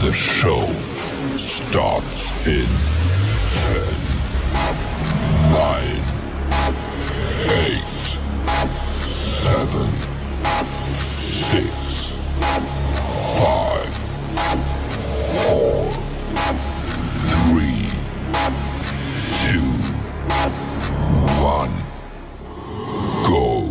The show starts in 10, 9, 8, 7, 6, 5, 4, 3, 2, 1, go.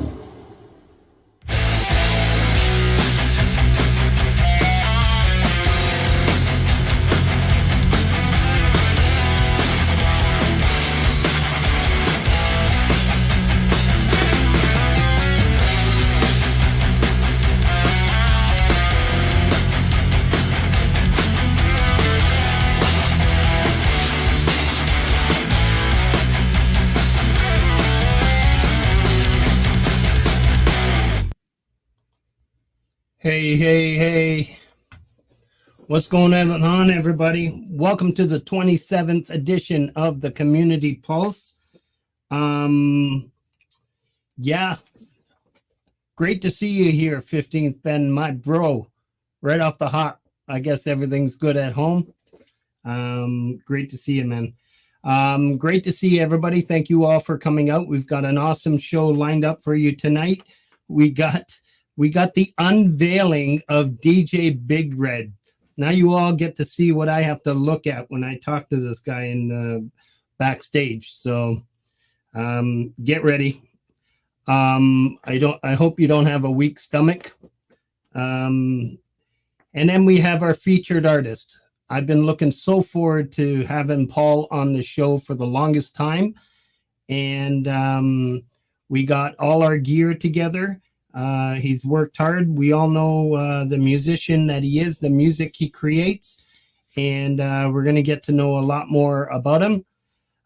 Hey. What's going on, everybody? Welcome to the 27th edition of the Community Pulse. Yeah, great to see you here, 15th Ben, my bro, right off the hop. I guess everything's good at home. Great to see you, man. Great to see everybody. Thank you all for coming out. We've got an awesome show lined up for you tonight. We got the unveiling of DJ Big Red. Now you all get to see what I have to look at when I talk to this guy in the backstage. So get ready. I hope you don't have a weak stomach. And then we have our featured artist. I've been looking so forward to having Paul on the show for the longest time. And we got all our gear together. He's worked hard. We all know the musician that he is, the music he creates, and we're going to get to know a lot more about him.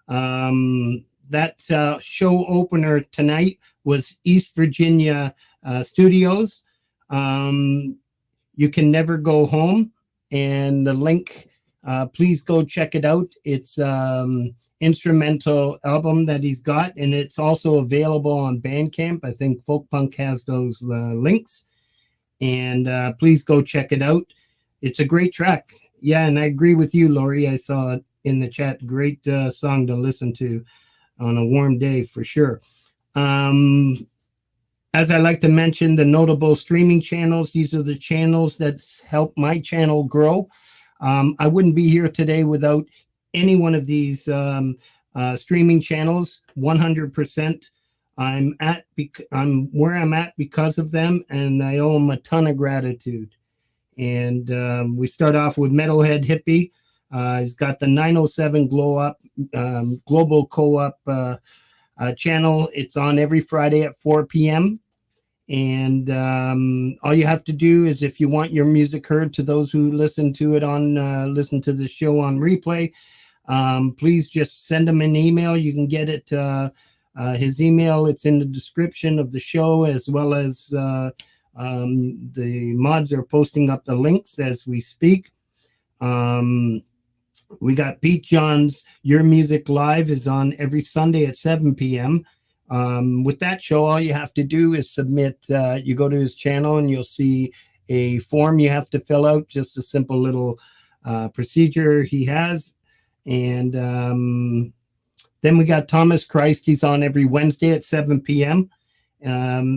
That show opener tonight was East Virginia Studios. You Can Never Go Home, and the link, please go check it out. It's instrumental album that he's got, and it's also available on BANDCAMP. I think Folk Punk has those links, and please go check it out. It's a great track. Yeah, and I agree with you, Lori. I saw it in the chat. Great song to listen to on a warm day for sure. As I like to mention, the notable streaming channels, these are the channels that help my channel grow. I wouldn't be here today without any one of these streaming channels. 100%. I'm where I'm at because of them, and I owe them a ton of gratitude. And we start off with Metalhead Hippie. He's got the 907 Glow Up Global Co-op channel. It's on every Friday at 4 p.m. And all you have to do is, if you want your music heard, to those who listen to it on listen to the show on replay, please just send him an email. You can get it his email. It's in the description of the show, as well as the mods are posting up the links as we speak. We got Pete John's Your Music Live is on every Sunday at 7 p.m. With that show, all you have to do is submit. You go to his channel and you'll see a form you have to fill out, just a simple little procedure he has. And then we got Thomas Christ. He's on every Wednesday at 7 p.m.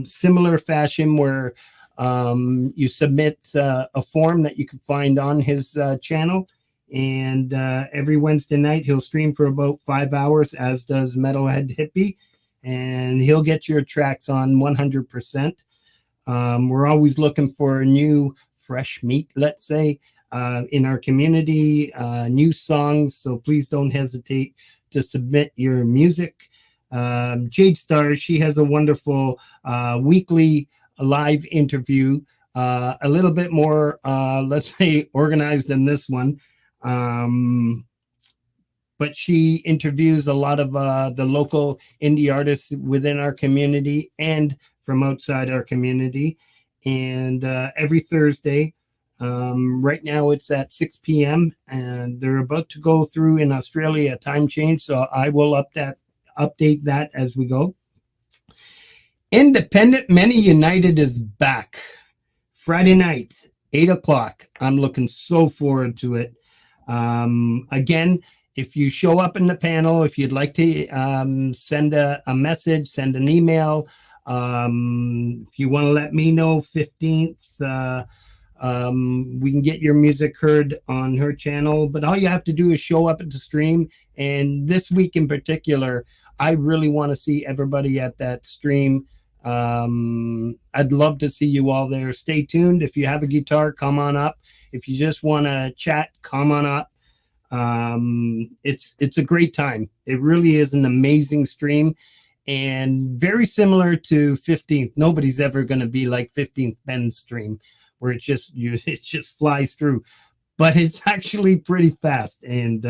Similar fashion where you submit a form that you can find on his channel. And every Wednesday night, he'll stream for about 5 hours, as does Metalhead Hippie. And he'll get your tracks on 100%. We're always looking for new, fresh meat, let's say, in our community, new songs. So please don't hesitate to submit your music. Jade Starr, she has a wonderful weekly live interview, a little bit more, let's say, organized than this one. But she interviews a lot of the local indie artists within our community and from outside our community. And every Thursday, right now it's at 6 p.m. and they're about to go through in Australia a time change. So I will update that as we go. Independent Many United is back Friday night 8 o'clock. I'm looking so forward to it. Again, if you show up in the panel, if you'd like to send a message, send an email. If you want to let me know 15th, we can get your music heard on her channel. But all you have to do is show up at the stream. And this week in particular, I really want to see everybody at that stream. I'd love to see you all there. Stay tuned. If you have a guitar, come on up. If you just want to chat, come on up. It's a great time. It really is an amazing stream, and very similar to 15th. Nobody's ever going to be like 15th Ben's stream, where it just flies through, but it's actually pretty fast. And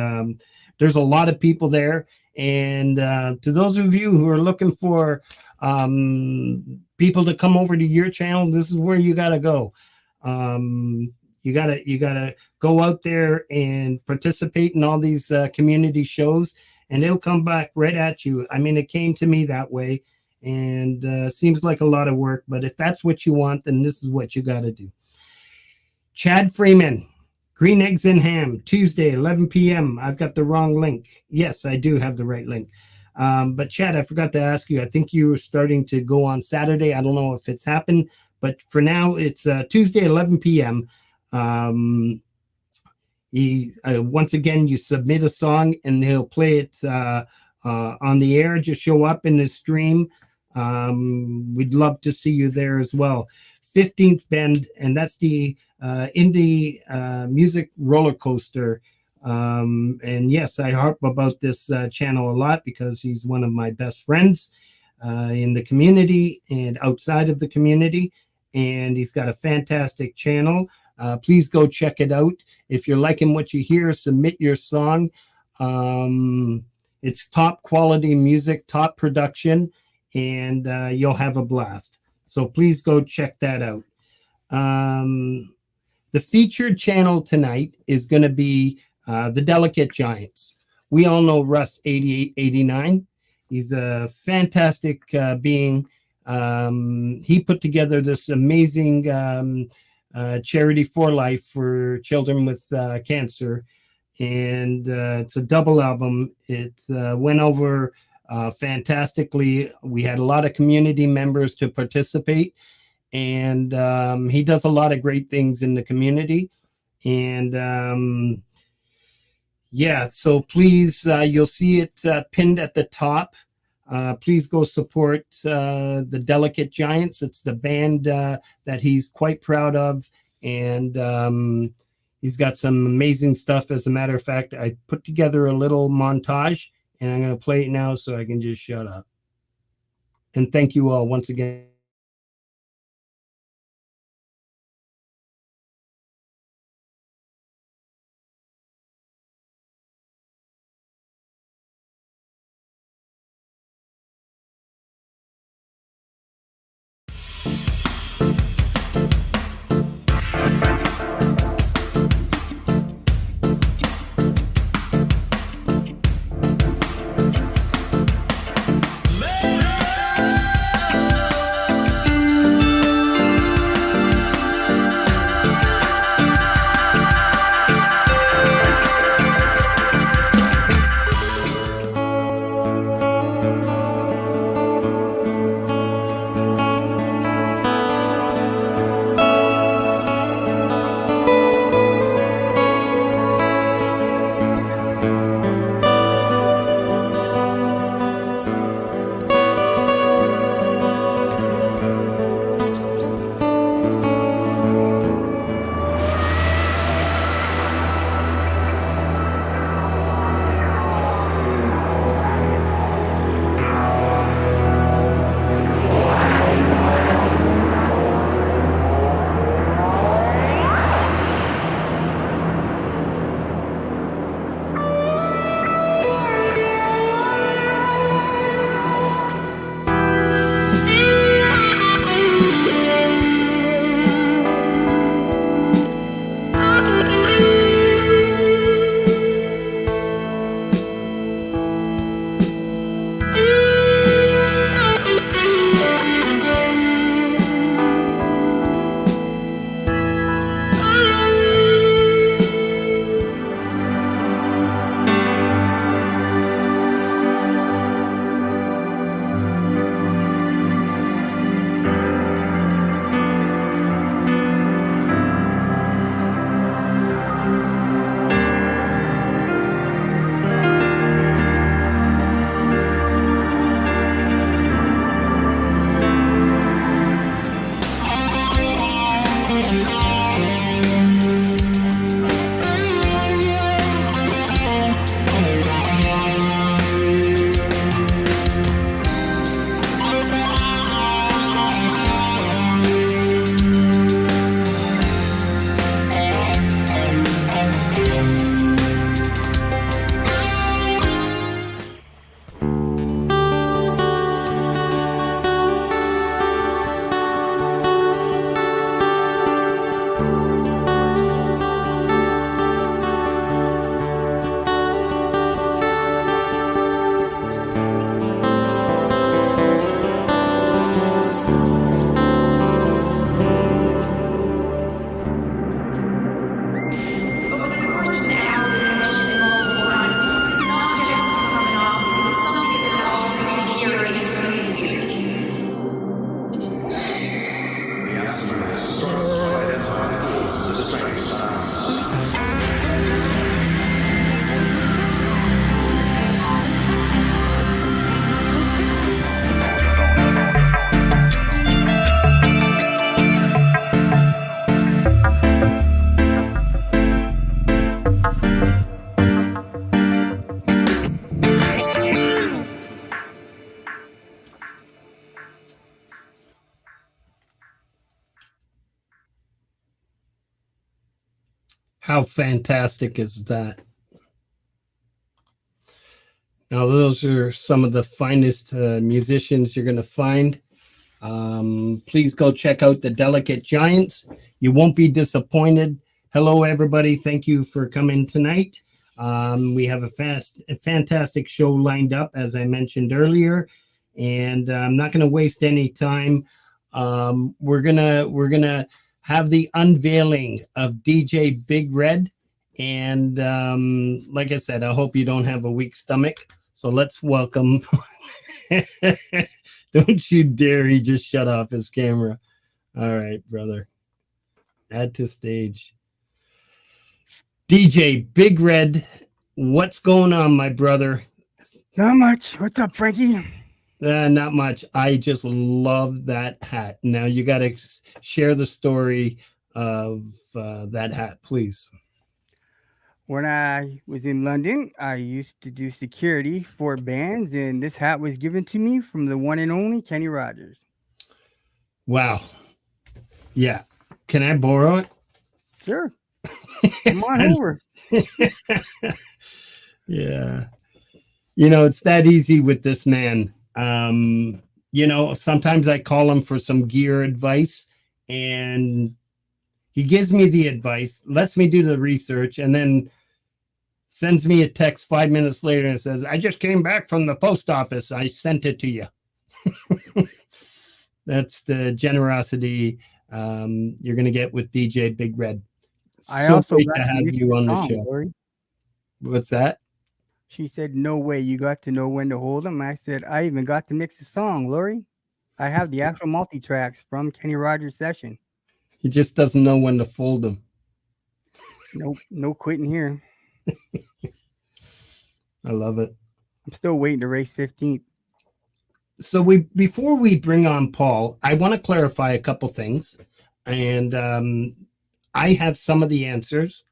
there's a lot of people there. And to those of you who are looking for people to come over to your channel, this is where you got to go. You gotta go out there and participate in all these community shows, and it'll come back right at you. I mean, it came to me that way, and seems like a lot of work, but if that's what you want, then this is what you got to do. Chad Freeman, Green Eggs and Ham, Tuesday, 11 p.m. I've got the wrong link. Yes, I do have the right link. But Chad, I forgot to ask you. I think you were starting to go on Saturday. I don't know if it's happened, but for now, it's Tuesday, 11 p.m. Once again, you submit a song and he'll play it on the air. Just show up in the stream. We'd love to see you there as well. 15th Bend, and that's the Indy music roller coaster. And yes, I harp about this channel a lot because he's one of my best friends in the community and outside of the community. And he's got a fantastic channel. Please go check it out. If you're liking what you hear, submit your song. It's top quality music, top production, and you'll have a blast. So please go check that out. The featured channel tonight is going to be the Delicate Giants. We all know Russ 8889. He's a fantastic being. He put together this amazing charity for life for children with cancer, and it's a double album. It went over fantastically. We had a lot of community members to participate, and he does a lot of great things in the community. And yeah, so please, you'll see it pinned at the top. Please go support the Delicate Giants. It's the band that he's quite proud of, and he's got some amazing stuff. As a matter of fact, I put together a little montage, and I'm going to play it now so I can just shut up. And thank you all once again. How fantastic is that? Now, those are some of the finest musicians you're going to find. Please go check out the Delicate Giants. You won't be disappointed. Hello, everybody. Thank you for coming tonight. We have a fantastic show lined up, as I mentioned earlier, and I'm not going to waste any time. We're gonna have the unveiling of DJ Big Red, and like I said, I hope you don't have a weak stomach. So let's welcome. Don't you dare! He just shut off his camera. All right, brother. Add to stage. DJ Big Red, what's going on, my brother? Not much. What's up, Frankie? Not much. I just love that hat. Now you got to share the story of that hat, please. When I was in London, I used to do security for bands, and this hat was given to me from the one and only Kenny Rogers. Wow. Yeah. Can I borrow it? Sure. Come on over. Yeah. You know, it's that easy with this man. You know, sometimes I call him for some gear advice, and he gives me the advice, lets me do the research, and then sends me a text 5 minutes later and says, I just came back from the post office. I sent it to you. That's the generosity you're going to get with DJ Big Red. I So also great got to to have mix you the on the song, show. Lori. What's that? She said, no way. You got to know when to hold them. I said, I even got to mix the song, Lori. I have the actual multi-tracks from Kenny Rogers' session. He just doesn't know when to fold them. Nope, no quitting here. I love it. I'm still waiting to race 15th. So before we bring on Paul, I want to clarify a couple things. And I have some of the answers,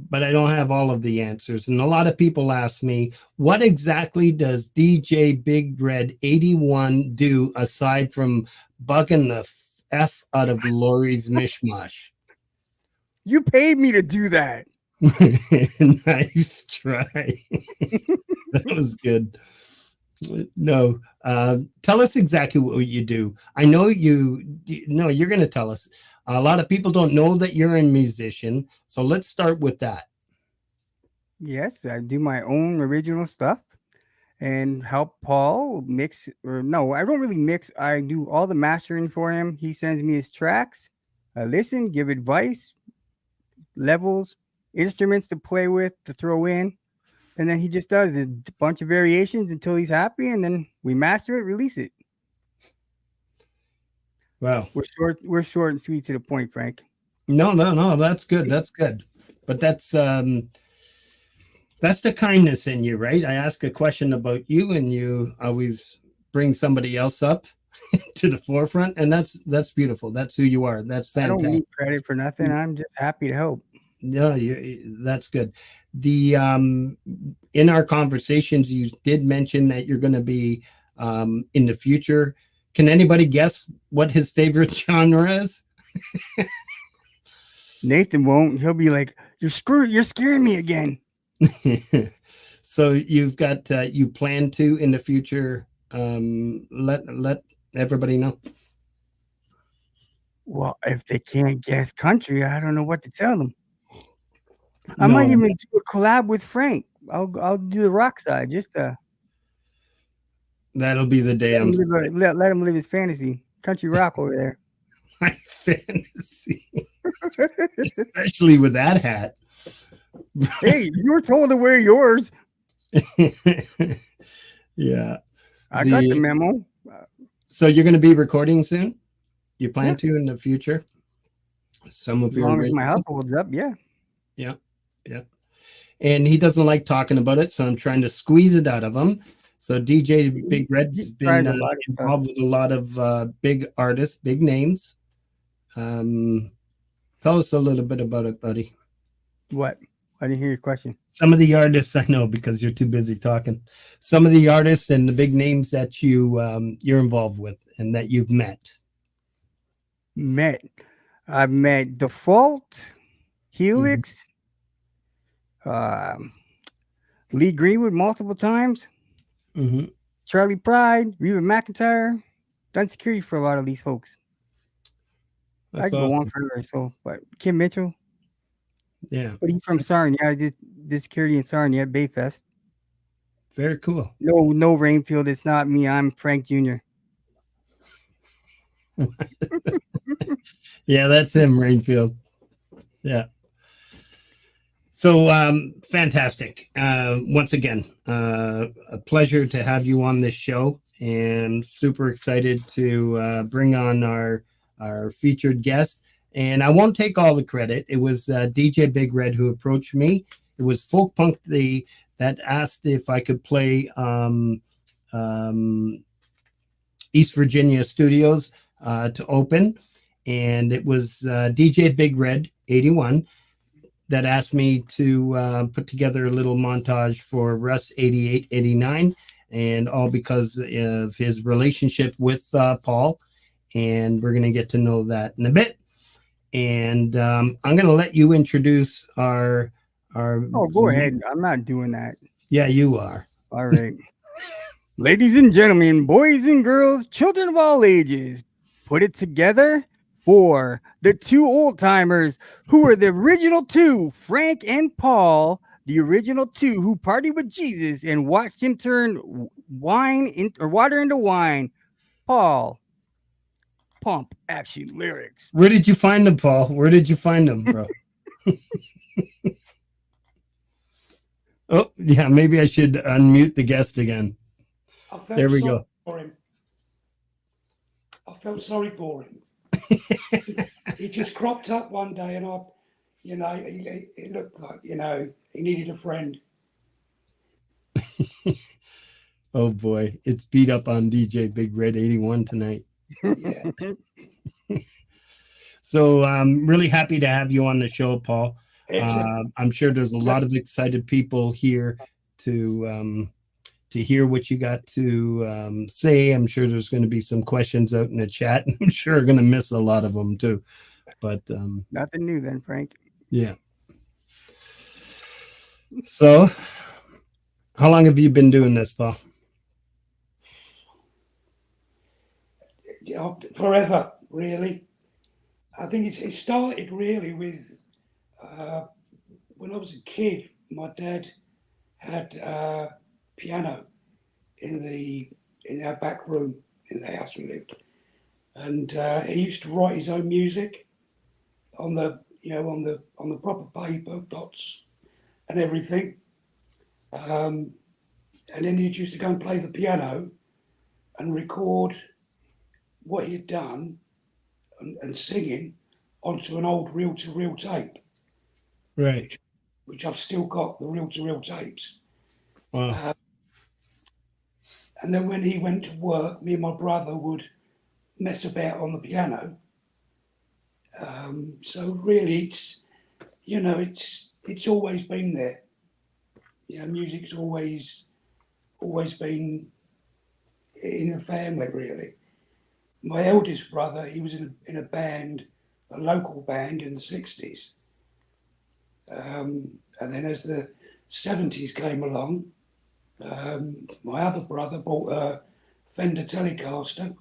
but I don't have all of the answers. And a lot of people ask me, what exactly does DJ Big Red 81 do aside from bugging the F out of Lori's mishmash? You paid me to do that. Nice try. That was good. No, tell us exactly what you do. I know you're going to tell us. A lot of people don't know that you're a musician, so let's start with that. Yes, I do my own original stuff and help Paul mix. Or no, I don't really mix. I do all the mastering for him. He sends me his tracks. I listen, give advice, levels, instruments to play with, to throw in. And then he just does a bunch of variations until he's happy, and then we master it, release it. Wow. We're short and sweet to the point, Frank. No, that's good. That's good. But that's the kindness in you, right? I ask a question about you, and you always bring somebody else up to the forefront, and that's beautiful. That's who you are. That's fantastic. I don't need credit for nothing. I'm just happy to help. No, that's good. The in our conversations, you did mention that you're going to be in the future. Can anybody guess what his favorite genre is? Nathan won't. He'll be like, "You're screwed. You're scaring me again." So you've got you plan to in the future let everybody know. Well, if they can't guess country, I don't know what to tell them. I might even do a collab with Frank. I'll do the rock side just to. That'll be the day let him live his fantasy. Country rock over there. My fantasy. Especially with that hat. Hey, you were told to wear yours. Yeah. I got the memo. So you're going to be recording soon? You plan to in the future? Some of as long as my health holds up, yeah. Yeah. And he doesn't like talking about it, so I'm trying to squeeze it out of him. So DJ Big Red's been involved with a lot of big artists, big names. Tell us a little bit about it, buddy. What? I didn't hear your question. Some of the artists, I know because you're too busy talking. Some of the artists and the big names that you're involved with and that you've met. I've met Default, Helix, um, Lee Greenwood multiple times, Mm-hmm. Charlie Pride, Reba McEntire. Done security for a lot of these folks. I That's could go on awesome. further. So, but Kim Mitchell, Yeah, but he's from Sarnia. I did security in Sarnia at Bayfest. very cool. No, Rainfield. It's not me. I'm Frank Jr. Yeah, that's him, Rainfield. Yeah. So fantastic. Once again, a pleasure to have you on this show, and super excited to bring on our featured guest. And I won't take all the credit. It was DJ Big Red who approached me. It was Folk Punk that asked if I could play East Virginia studios to open, and it was DJ Big Red 81 that asked me to put together a little montage for Russ 88, 89, and all because of his relationship with Paul. And we're going to get to know that in a bit. And I'm going to let you introduce our. Oh, go ahead. I'm not doing that. Yeah, you are. All right. Ladies and gentlemen, boys and girls, children of all ages, put it together for the two old timers who were the original two, Frank and Paul, the original two who partied with Jesus and watched him turn water into wine. Paul, Pump Action Lyrics. Where did you find them, Paul? Where did you find them, bro? Oh, yeah, maybe I should unmute the guest again. There we go. For him. I felt sorry for him. He just cropped up one day, and it looked like, he needed a friend. Oh boy, it's beat up on DJ Big Red 81 tonight. Yeah. So I'm really happy to have you on the show, Paul. I'm sure there's a lot of excited people here to hear what you got to say. I'm sure there's going to be some questions out in the chat, and I'm sure I'm going to miss a lot of them too. But nothing new then, Frank. Yeah. So, how long have you been doing this, Paul? Forever, really. I think it started really with when I was a kid. My dad had a piano in our back room in the house we lived, and he used to write his own music on the proper paper, dots and everything. And then he used to go and play the piano and record what he had done and singing onto an old reel-to-reel tape. Right. Which I've still got, the reel-to-reel tapes. Wow. And then when he went to work, me and my brother would mess about on the piano. So really, it's always been there. Music's always been in the family, really. My eldest brother, he was in a band, a local band in the 60s. And then as the 70s came along, my other brother bought a Fender Telecaster,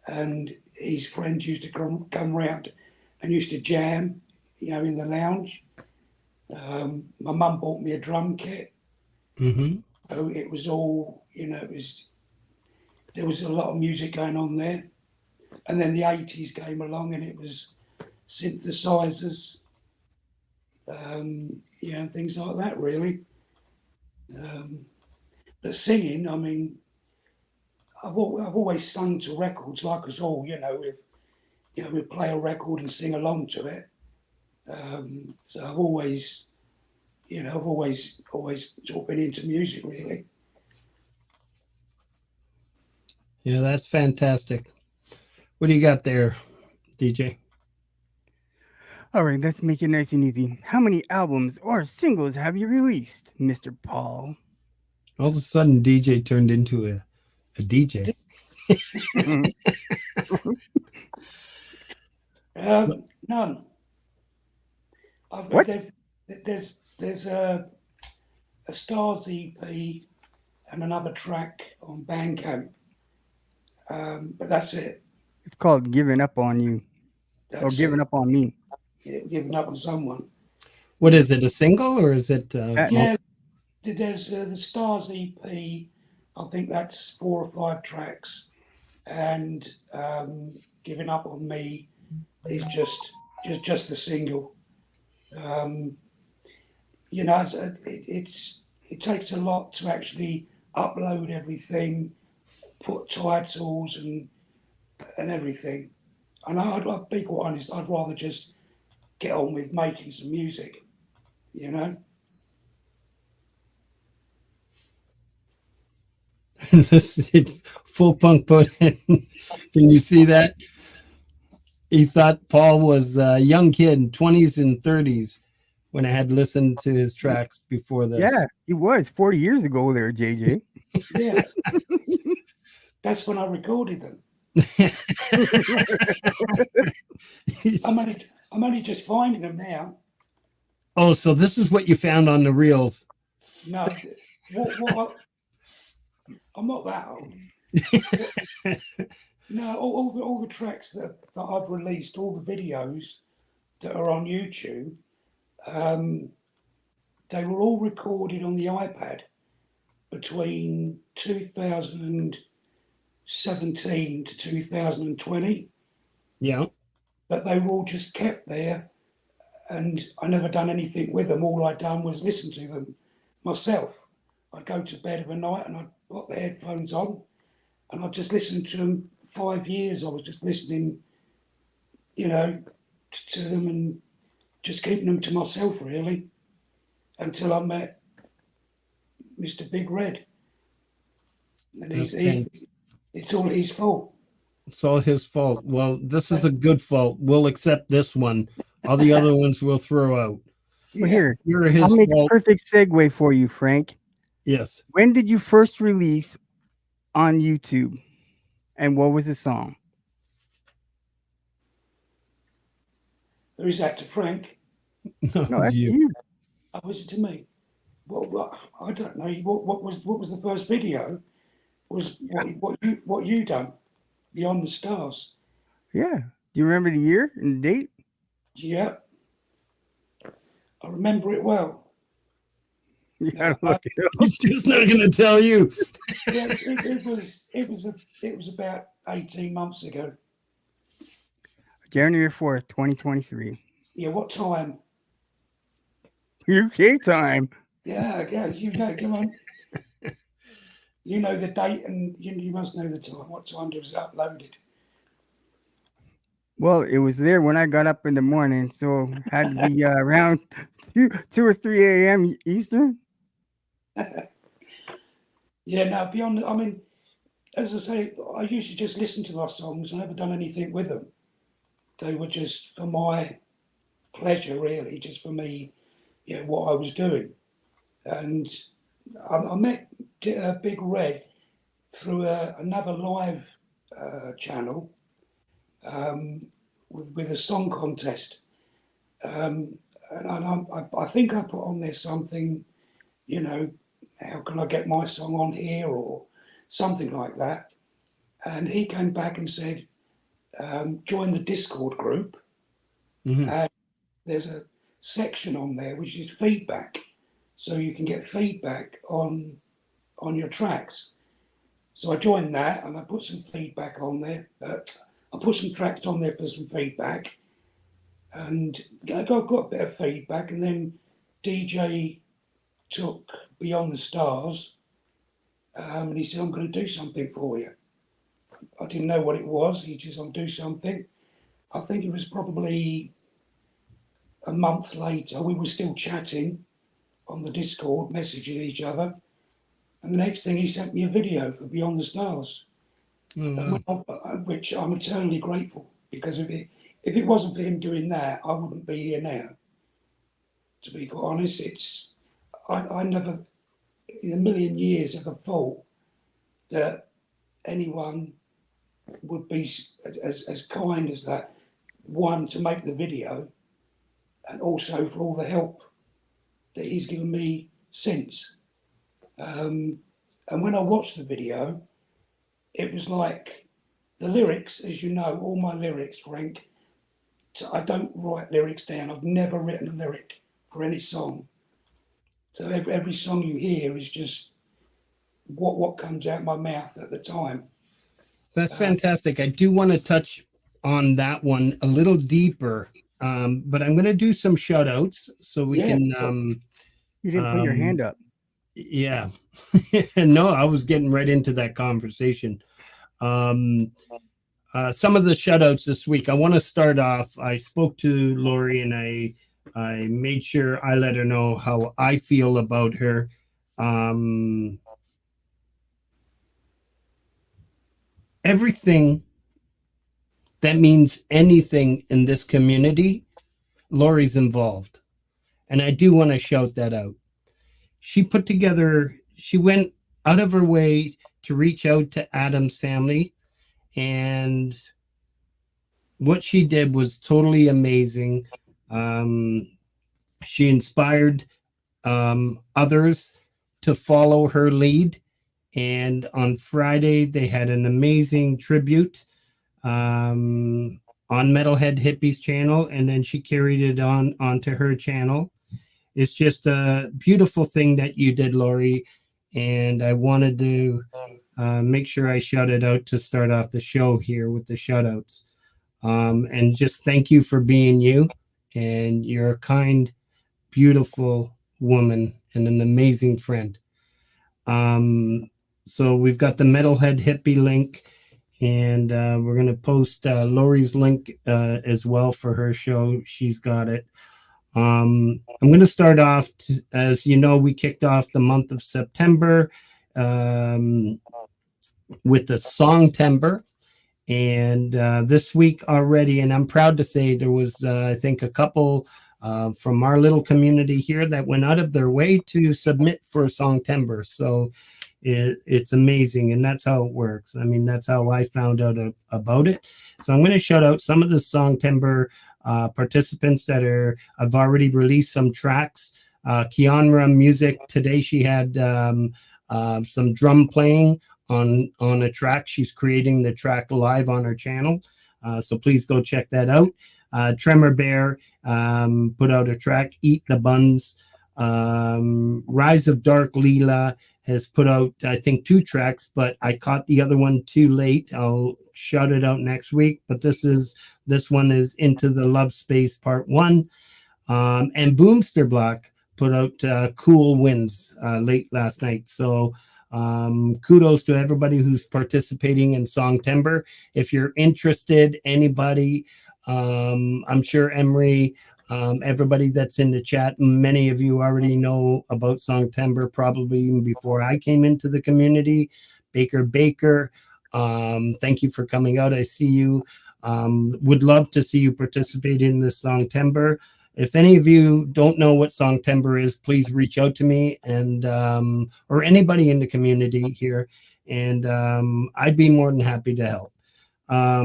and his friends used to come round and used to jam, in the lounge. My mum bought me a drum kit. Mm-hmm. So it was all, there was a lot of music going on there. And then the 80s came along, and it was synthesizers, things like that, really. But singing, I mean, I've always sung to records like us all, we play a record and sing along to it. So I've always sort of been into music, really. Yeah, that's fantastic. What do you got there, DJ? All right, let's make it nice and easy. How many albums or singles have you released, Mr. Paul? All of a sudden, DJ turned into a DJ. None. What? There's a Stars EP and another track on BANDCAMP, but that's it. It's called Giving Up on You or That's Giving it. Up on Me. Yeah, giving up on someone. What is it? A single or is it? Yeah, there's the Stars EP. I think that's 4 or 5 tracks, and giving up on me is just the single. Um, it takes a lot to actually upload everything, put titles and everything. And I'd be quite honest, I'd rather just get on with making some music, you know? This is full punk put in. Can you see that? He thought Paul was a young kid, 20s and 30s, when I had listened to his tracks before this. Yeah, he was 40 years ago there, JJ. Yeah. That's when I recorded them. I'm only just finding them now. Oh, so this is what you found on the reels. No, I'm not that old. No, all the tracks that I've released, all the videos that are on YouTube, they were all recorded on the iPad between 2017 to 2020. Yeah. But they were all just kept there, and I never done anything with them. All I'd done was listen to them myself. I'd go to bed of a night and I'd put the headphones on and I'd just listen to them. 5 years I was just listening, to them and just keeping them to myself really, until I met Mr. Big Red. And it's all his fault. It's all his fault. Well, this is a good fault. We'll accept this one. All the other ones we'll throw out. Well, here, You're his I'll make a fault. perfect segue for you, Frank. Yes. When did you first release on YouTube? And what was the song? Who is that, to Frank? No, that's you. Oh, was it to me? What I don't know. What was the first video? Was what you done? Beyond the Stars. Yeah. Do you remember the year and the date? Yeah. I remember it well. You gotta look it up. He's just not going to tell you. Yeah, it was about 18 months ago. January 4th, 2023. Yeah, what time? UK time. Yeah, come on. You know the date and you must know the time. What time it was uploaded? Well, it was there when I got up in the morning, so had to be around 2 or 3 a.m. Eastern. Yeah, no, beyond. I mean, as I say, I used to just listen to my songs. I never done anything with them. They were just for my pleasure, really, just for me, what I was doing. And I met Big Red through another live channel with a song contest. And I think I put on there something, how can I get my song on here or something like that. And he came back and said, join the Discord group. Mm-hmm. And there's a section on there which is feedback. So you can get feedback on your tracks. So I joined that and I put some feedback on there. I put some tracks on there for some feedback. And I got a bit of feedback, and then DJ took Beyond the Stars, and he said, I'm going to do something for you. I didn't know what it was. He just, I'll do something. I think it was probably a month later. We were still chatting on the Discord, messaging each other. And the next thing, he sent me a video for Beyond the Stars, which I'm eternally grateful, because if it wasn't for him doing that, I wouldn't be here now. To be quite honest, I never, in a million years, ever thought that anyone would be as kind as that. one, to make the video, and also for all the help that he's given me since. And when I watched the video, it was like the lyrics, as you know, all my lyrics, Frank, I don't write lyrics down. I've never written a lyric for any song. So every song you hear is just what comes out my mouth at the time. That's fantastic. I do want to touch on that one a little deeper, but I'm going to do some shout outs so we can. You didn't put your hand up. Yeah. No, I was getting right into that conversation. Some of the shout outs this week, I want to start off. I spoke to Lori and I made sure I let her know how I feel about her. Everything that means anything in this community, Lori's involved. And I do want to shout that out. She went out of her way to reach out to Adam's family. And what she did was totally amazing. She inspired others to follow her lead. And on Friday, they had an amazing tribute on Metalhead Hippie's channel, and then she carried it onto her channel. It's just a beautiful thing that you did, Lori, and I wanted to make sure I shouted out to start off the show here with the shout outs. And just thank you for being you, and you're a kind, beautiful woman and an amazing friend. So we've got the Metalhead Hippie link, and we're going to post Lori's link as well for her show. She's got it. I'm going to start off, as you know, we kicked off the month of September with the Songtember. And this week already, and I'm proud to say there was, I think, a couple from our little community here that went out of their way to submit for Songtember. So it's amazing, and that's how it works. I mean, that's how I found out about it. So I'm going to shout out some of the Songtember participants that I've already released some tracks. Kianra Music, today she had some drum playing on a track. She's creating the track live on her channel. So please go check that out. Tremor Bear put out a track, Eat the Buns. Rise of Dark Leela has put out, I think, 2 tracks, but I caught the other one too late. I'll shout it out next week. But this one is Into the Love Space Part 1. And Boomster Block put out Cool Winds late last night. So kudos to everybody who's participating in Songtember. If you're interested, anybody, I'm sure Emery, everybody that's in the chat, many of you already know about Songtember, probably even before I came into the community. Baker, thank you for coming out. I see you. Would love to see you participate in this Songtember. If any of you don't know what Songtember is, please reach out to me, and or anybody in the community here, and I'd be more than happy to help. I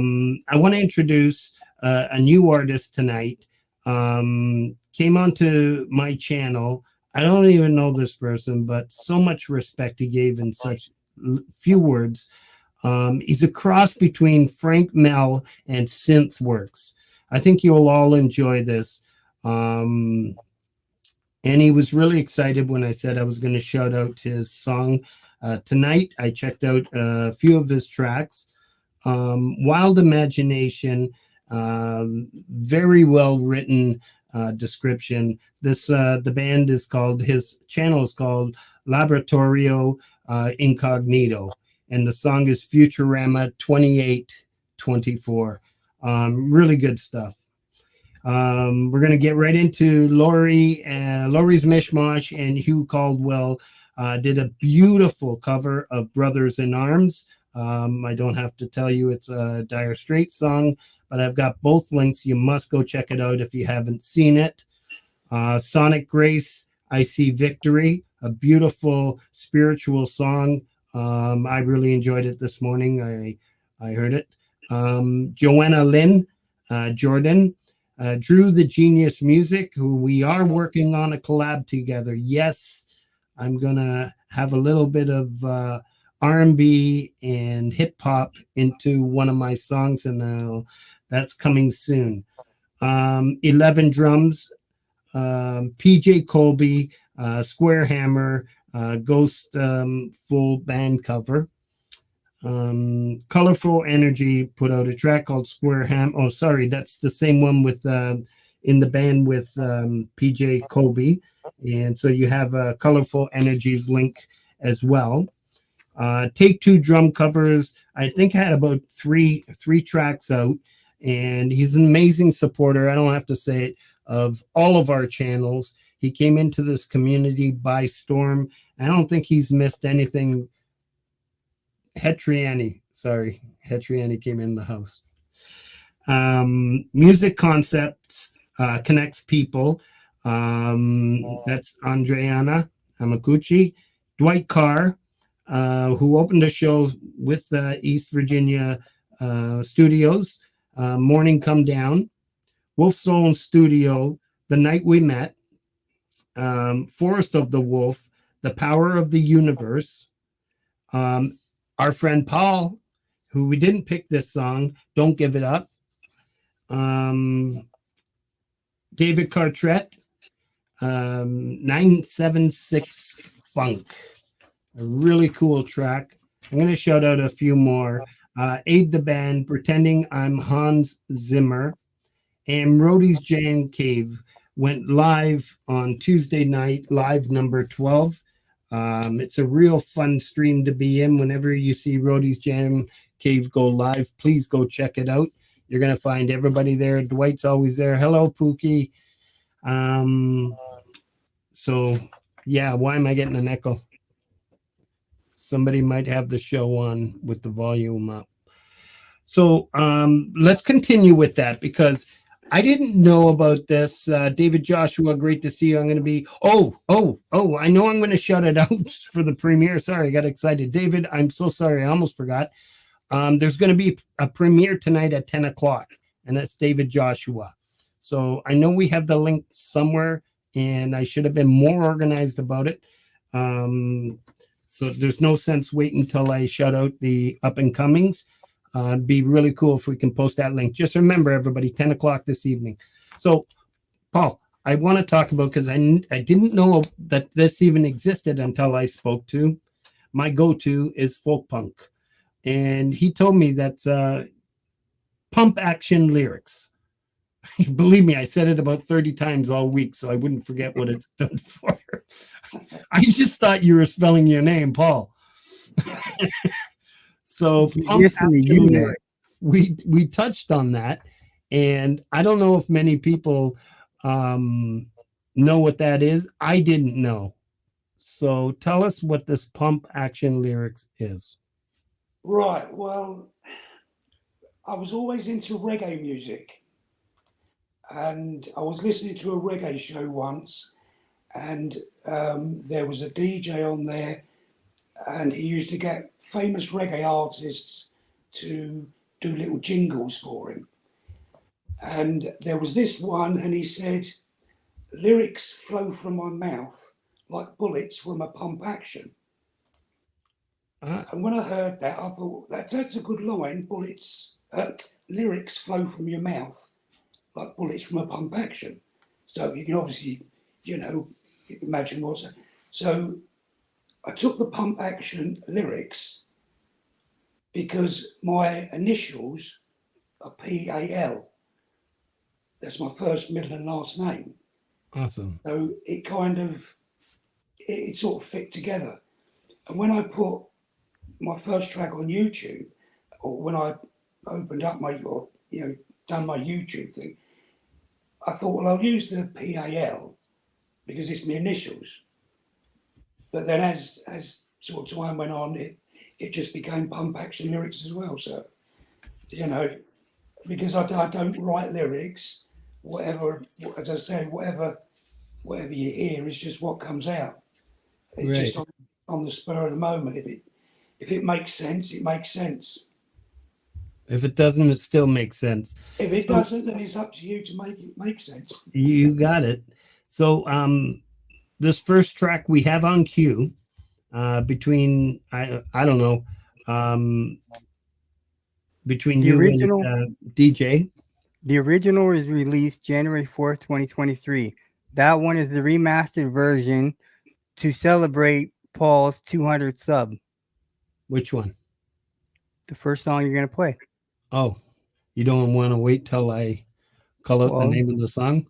want to introduce a new artist tonight. Came onto my channel. I don't even know this person, but so much respect he gave in such few words. He's a cross between Frank Mel and Synthworks. I think you'll all enjoy this. And he was really excited when I said I was going to shout out his song tonight. I checked out a few of his tracks. Wild Imagination, very well written description. The band is called, his channel is called Laboratorio Incognito, and the song is Futurama 2824. Really good stuff. We're going to get right into Lori's Mishmash, and Hugh Caldwell did a beautiful cover of Brothers in Arms. I don't have to tell you it's a Dire Straits song, but I've got both links. You must go check it out if you haven't seen it. Sonic Grace, I See Victory, a beautiful spiritual song. I really enjoyed it this morning. I heard it. Joanna Lynn, Jordan, Drew the Genius Music, who we are working on a collab together. Yes, I'm gonna have a little bit of R&B and hip hop into one of my songs, and that's coming soon. 11 Drums, PJ Colby, Square Hammer, Ghost full band cover. Colorful Energy put out a track called Square Ham. Oh, sorry, that's the same one with in the band with PJ Colby, and so you have Colorful Energies link as well. Take Two drum covers. I think had about three tracks out, and he's an amazing supporter. I don't have to say it, of all of our channels. He came into this community by storm. I don't think he's missed anything. Hetriani came in the house. Music Concepts connects people. That's Andreana Hamaguchi. Dwight Carr, who opened a show with East Virginia Studios. Morning Come Down. Wolfstone Studio, The Night We Met. Forest of the Wolf, The Power of the Universe. Our friend Paul, who we didn't pick this song, Don't Give It Up. David Cartret, 976 Funk. A really cool track. I'm going to shout out a few more. Aid the Band, Pretending I'm Hans Zimmer. And Rody's Jam Cave went live on Tuesday night, live number 12. It's a real fun stream to be in. Whenever you see Rody's Jam Cave go live, please go check it out. You're going to find everybody there. Dwight's always there. Hello, Pookie. So, yeah, why am I getting an echo? Somebody might have the show on with the volume up. So let's continue with that, because I didn't know about this. David Joshua, great to see you. I'm going to be, I know I'm going to shout it out for the premiere. Sorry, I got excited. David, I'm so sorry. I almost forgot. There's going to be a premiere tonight at 10 o'clock, and that's David Joshua. So I know we have the link somewhere, and I should have been more organized about it. So there's no sense waiting until I shout out the up and comings. It'd be really cool if we can post that link. Just remember, everybody, 10 o'clock this evening. So, Paul, I want to talk about, because I didn't know that this even existed until I spoke to. My go-to is folk punk. And he told me that pump action lyrics. Believe me, I said it about 30 times all week, so I wouldn't forget what it stood for. I just thought you were spelling your name, Paul. So we touched on that, and I don't know if many people know what that is. I didn't know. So tell us what this pump action lyrics is. Right. Well, I was always into reggae music, and I was listening to a reggae show once, and there was a DJ on there, and he used to get famous reggae artists to do little jingles for him. And there was this one, and he said, lyrics flow from my mouth like bullets from a pump action. And when I heard that, I thought, that's a good line. Lyrics flow from your mouth like bullets from a pump action. So you can obviously, imagine what's that. So I took the pump action lyrics because my initials are PAL. That's my first, middle, and last name. Awesome. So it sort of fit together. And when I put my first track on YouTube, or when I opened up done my YouTube thing, I thought, well, I'll use the PAL because it's my initials. But then as sort of time went on, it just became pump action lyrics as well. So, because I don't write lyrics, whatever, as I say, whatever you hear is just what comes out. It's Right. just on the spur of the moment. If it makes sense, it makes sense. If it doesn't, it still makes sense. If it So- doesn't, then it's up to you to make it make sense. You got it. So this first track we have on cue between I don't know between The you original- and DJ. The original is released January 4th, 2023. That one is the remastered version to celebrate Paul's 200 sub. Which one? The first song you're going to play. Oh, you don't want to wait till I call out the Well- name of the song?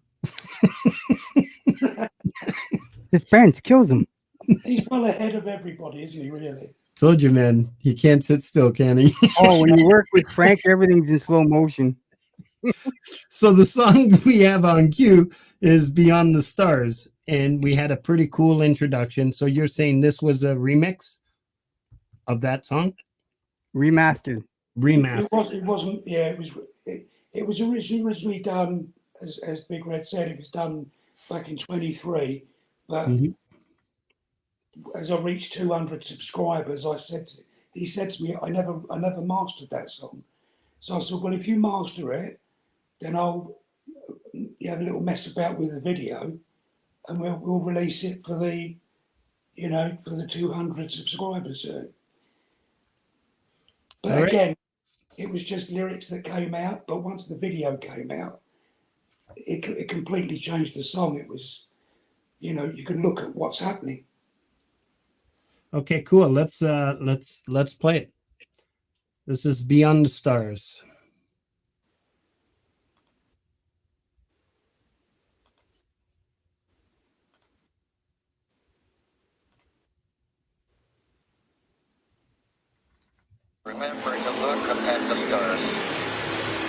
Suspense kills him. He's well ahead of everybody, isn't he? Really? Told you, man. He can't sit still, can he? Oh, when you work with Frank, everything's in slow motion. So the song we have on cue is Beyond the Stars, and we had a pretty cool introduction. So you're saying this was a remix of that song? Remastered. Remaster. It wasn't. Yeah, it was originally done as Big Red said. It was done back in 23, but Mhm. as I reached 200 subscribers, he said to me, I never mastered that song. So I said, well, if you master it, then I'll have a little mess about with the video, and we'll release it for the 200 subscribers. But All right. again, it was just lyrics that came out. But once the video came out, it completely changed the song. It was, you could look at what's happening. Okay, cool. Let's play it. This is Beyond the Stars. Remember to look up at the stars.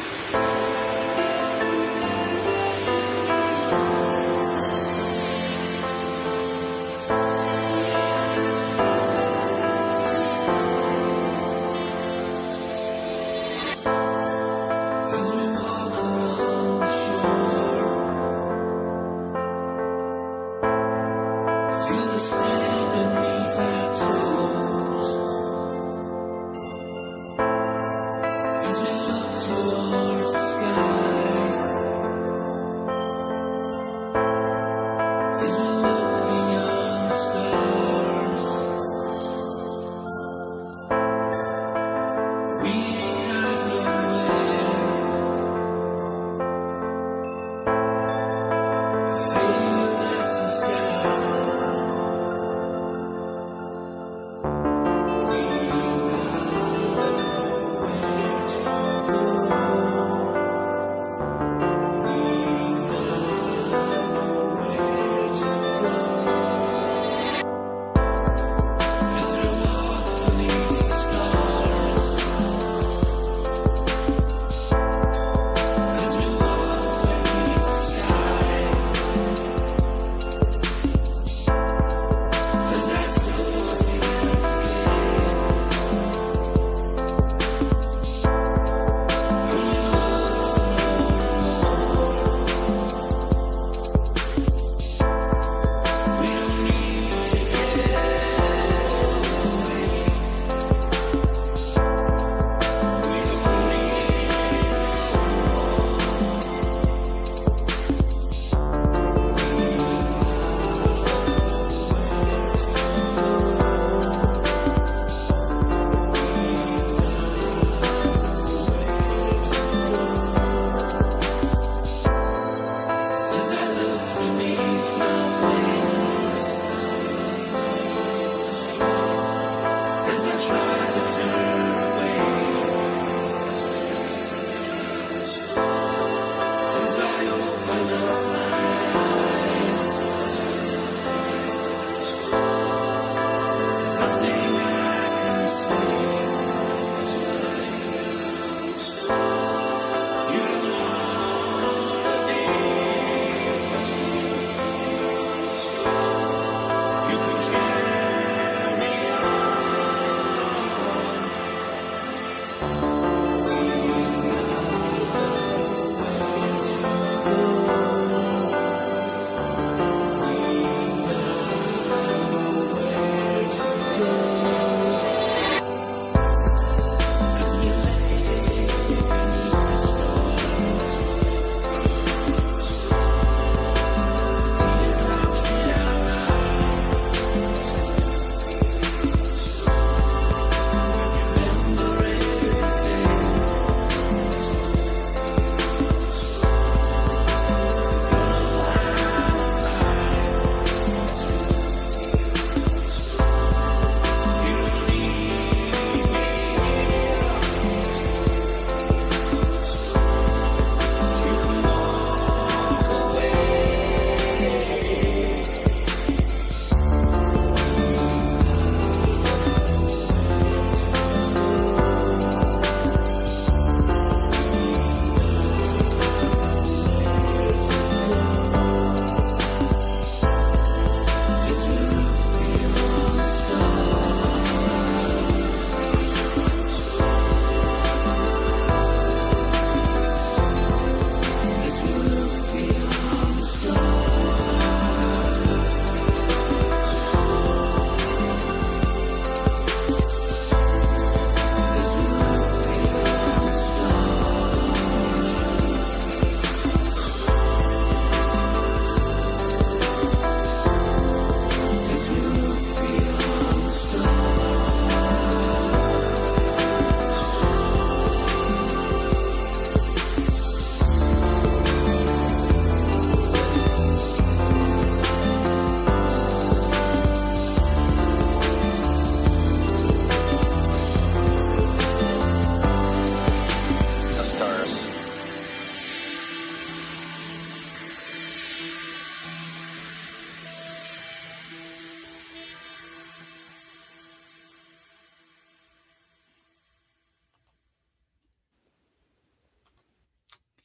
As we walk along the shore, feel the sand beneath our toes. As we look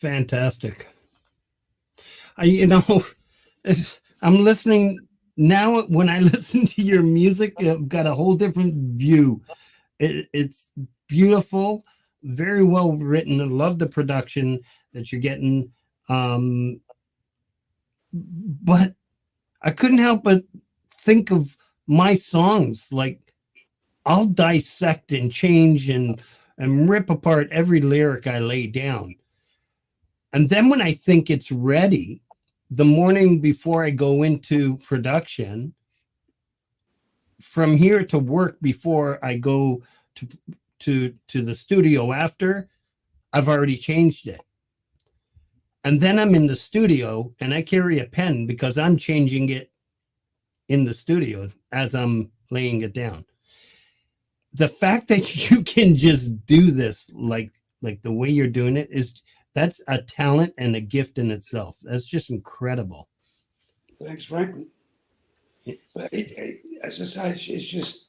Fantastic. You know, I'm listening now. When I listen to your music, I've got a whole different view. It's beautiful, very well written. I love the production that you're getting. But I couldn't help but think of my songs. Like, I'll dissect and change and rip apart every lyric I lay down. And then when I think it's ready, the morning before I go into production, from here to work before I go to the studio after, I've already changed it. And then I'm in the studio and I carry a pen because I'm changing it in the studio as I'm laying it down. The fact that you can just do this like the way you're doing it that's a talent and a gift in itself. That's just incredible. Thanks, Frank. But as I say, it's just,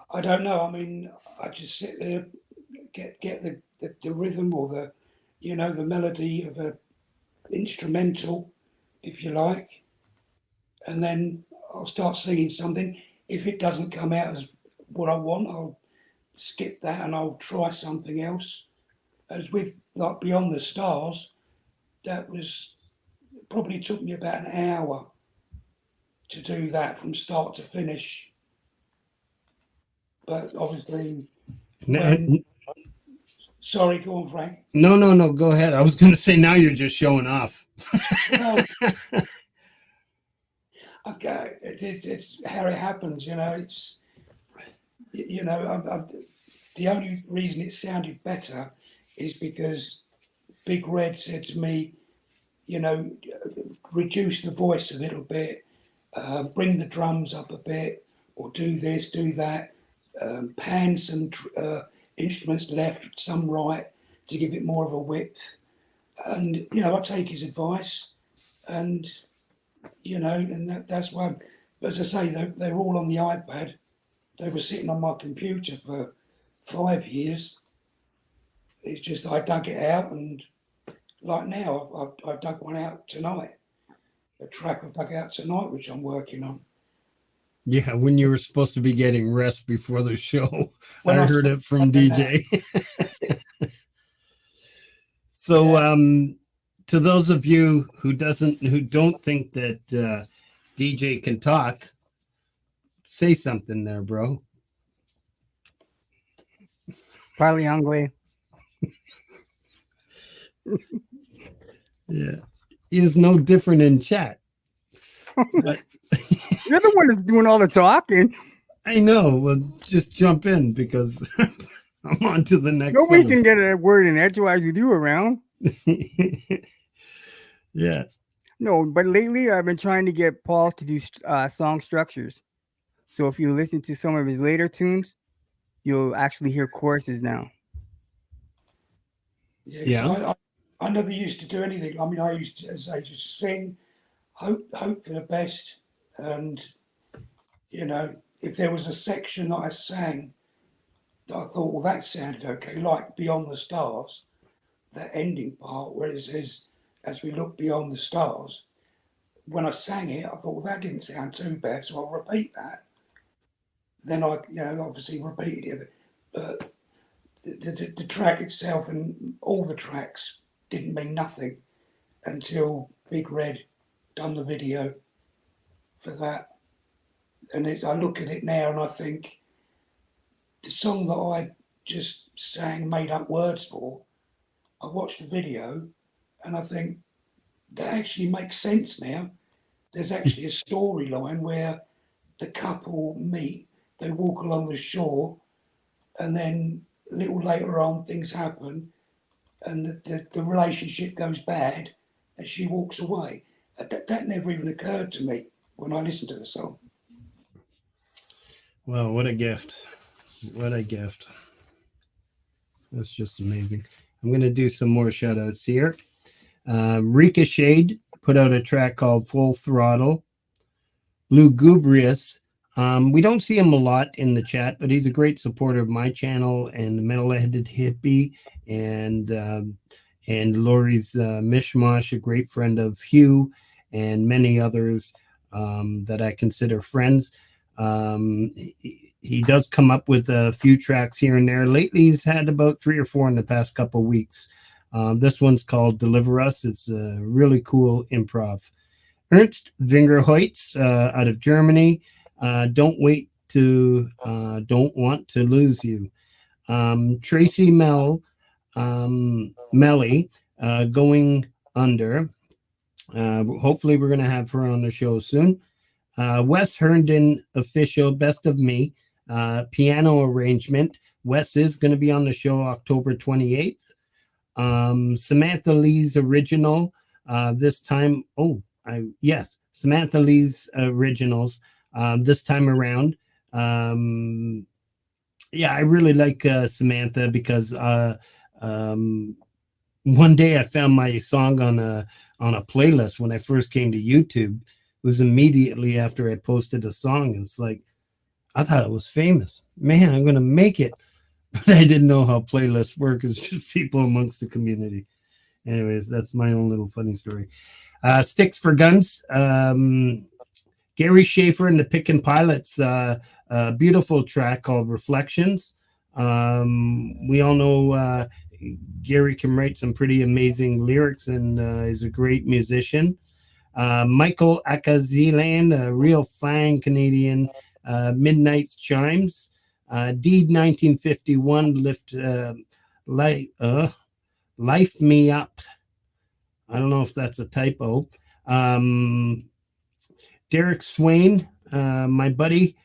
I don't know. I mean, I just sit there, get the rhythm or the, the melody of a instrumental, if you like, and then I'll start singing something. If it doesn't come out as what I want, I'll skip that and I'll try something else. As with like Beyond the Stars, that was probably took me about an hour to do that from start to finish. But obviously, sorry, go on, Frank. No, go ahead. I was going to say now you're just showing off. Well, okay, it's how it happens, It's the only reason it sounded better is because Big Red said to me, reduce the voice a little bit, bring the drums up a bit, or do this, do that, pan some instruments left, some right, to give it more of a width. And, I take his advice, and, and that's why, as I say, they're all on the iPad. They were sitting on my computer for 5 years. It's just I dug it out, and like now, I dug one out tonight. A track I dug out tonight, which I'm working on. Yeah, when you were supposed to be getting rest before the show. When I heard it from DJ. So, to those of you who don't think that DJ can talk, say something there, bro. Probably hungry. Yeah, is no different in chat. But You're the one that's doing all the talking. I know. Well, just jump in because I'm on to the next. Nobody can get a word in edgewise with you around. Yeah. No, but lately I've been trying to get Paul to do song structures. So if you listen to some of his later tunes, you'll actually hear choruses now. Yeah. I never used to do anything. I mean, I used to, as I just sing, hope for the best, and if there was a section that I sang that I thought, well, that sounded okay, like Beyond the Stars, that ending part where it says, as we look beyond the stars. When I sang it, I thought, well, that didn't sound too bad, so I'll repeat that. Then I, obviously repeated it, but the track itself and all the tracks didn't mean nothing until Big Red done the video for that. And I look at it now and I think the song that I just sang, made up words for, I watched the video and I think that actually makes sense now. There's actually a storyline where the couple meet, they walk along the shore, and then a little later on things happen and the relationship goes bad and she walks away. That never even occurred to me when I listened to the song. Well, what a gift. What a gift. That's just amazing. I'm going to do some more shout outs here. Ricochet put out a track called Full Throttle. Lugubrious, We don't see him a lot in the chat, but he's a great supporter of my channel and the Metal-Headed Hippie and Lori's Mishmash, a great friend of Hugh and many others that I consider friends. He does come up with a few tracks here and there. Lately, he's had about 3 or 4 in the past couple of weeks. This one's called Deliver Us. It's a really cool improv. Ernst Wingerhoitz out of Germany. Don't want to lose you. Tracy Melly, Going Under. Hopefully we're going to have her on the show soon. Wes Herndon official, Best of Me, piano arrangement. Wes is going to be on the show October 28th. Samantha Lee's original, this time. Samantha Lee's originals, this time around. I really like Samantha because one day I found my song on a playlist when I first came to YouTube. It was immediately after I posted a song. It's like, I thought it was famous. Man, I'm going to make it. But I didn't know how playlists work. It's just people amongst the community. Anyways, that's my own little funny story. Sticks for Guns. Gary Schaefer and the Pickin' Pilots. A beautiful track called Reflections. We all know Gary can write some pretty amazing lyrics and is a great musician. Michael Akazilan, a real fine Canadian, Midnight's Chimes. Deed 1951, Life Me Up. I don't know if that's a typo. Derek Swain, my buddy,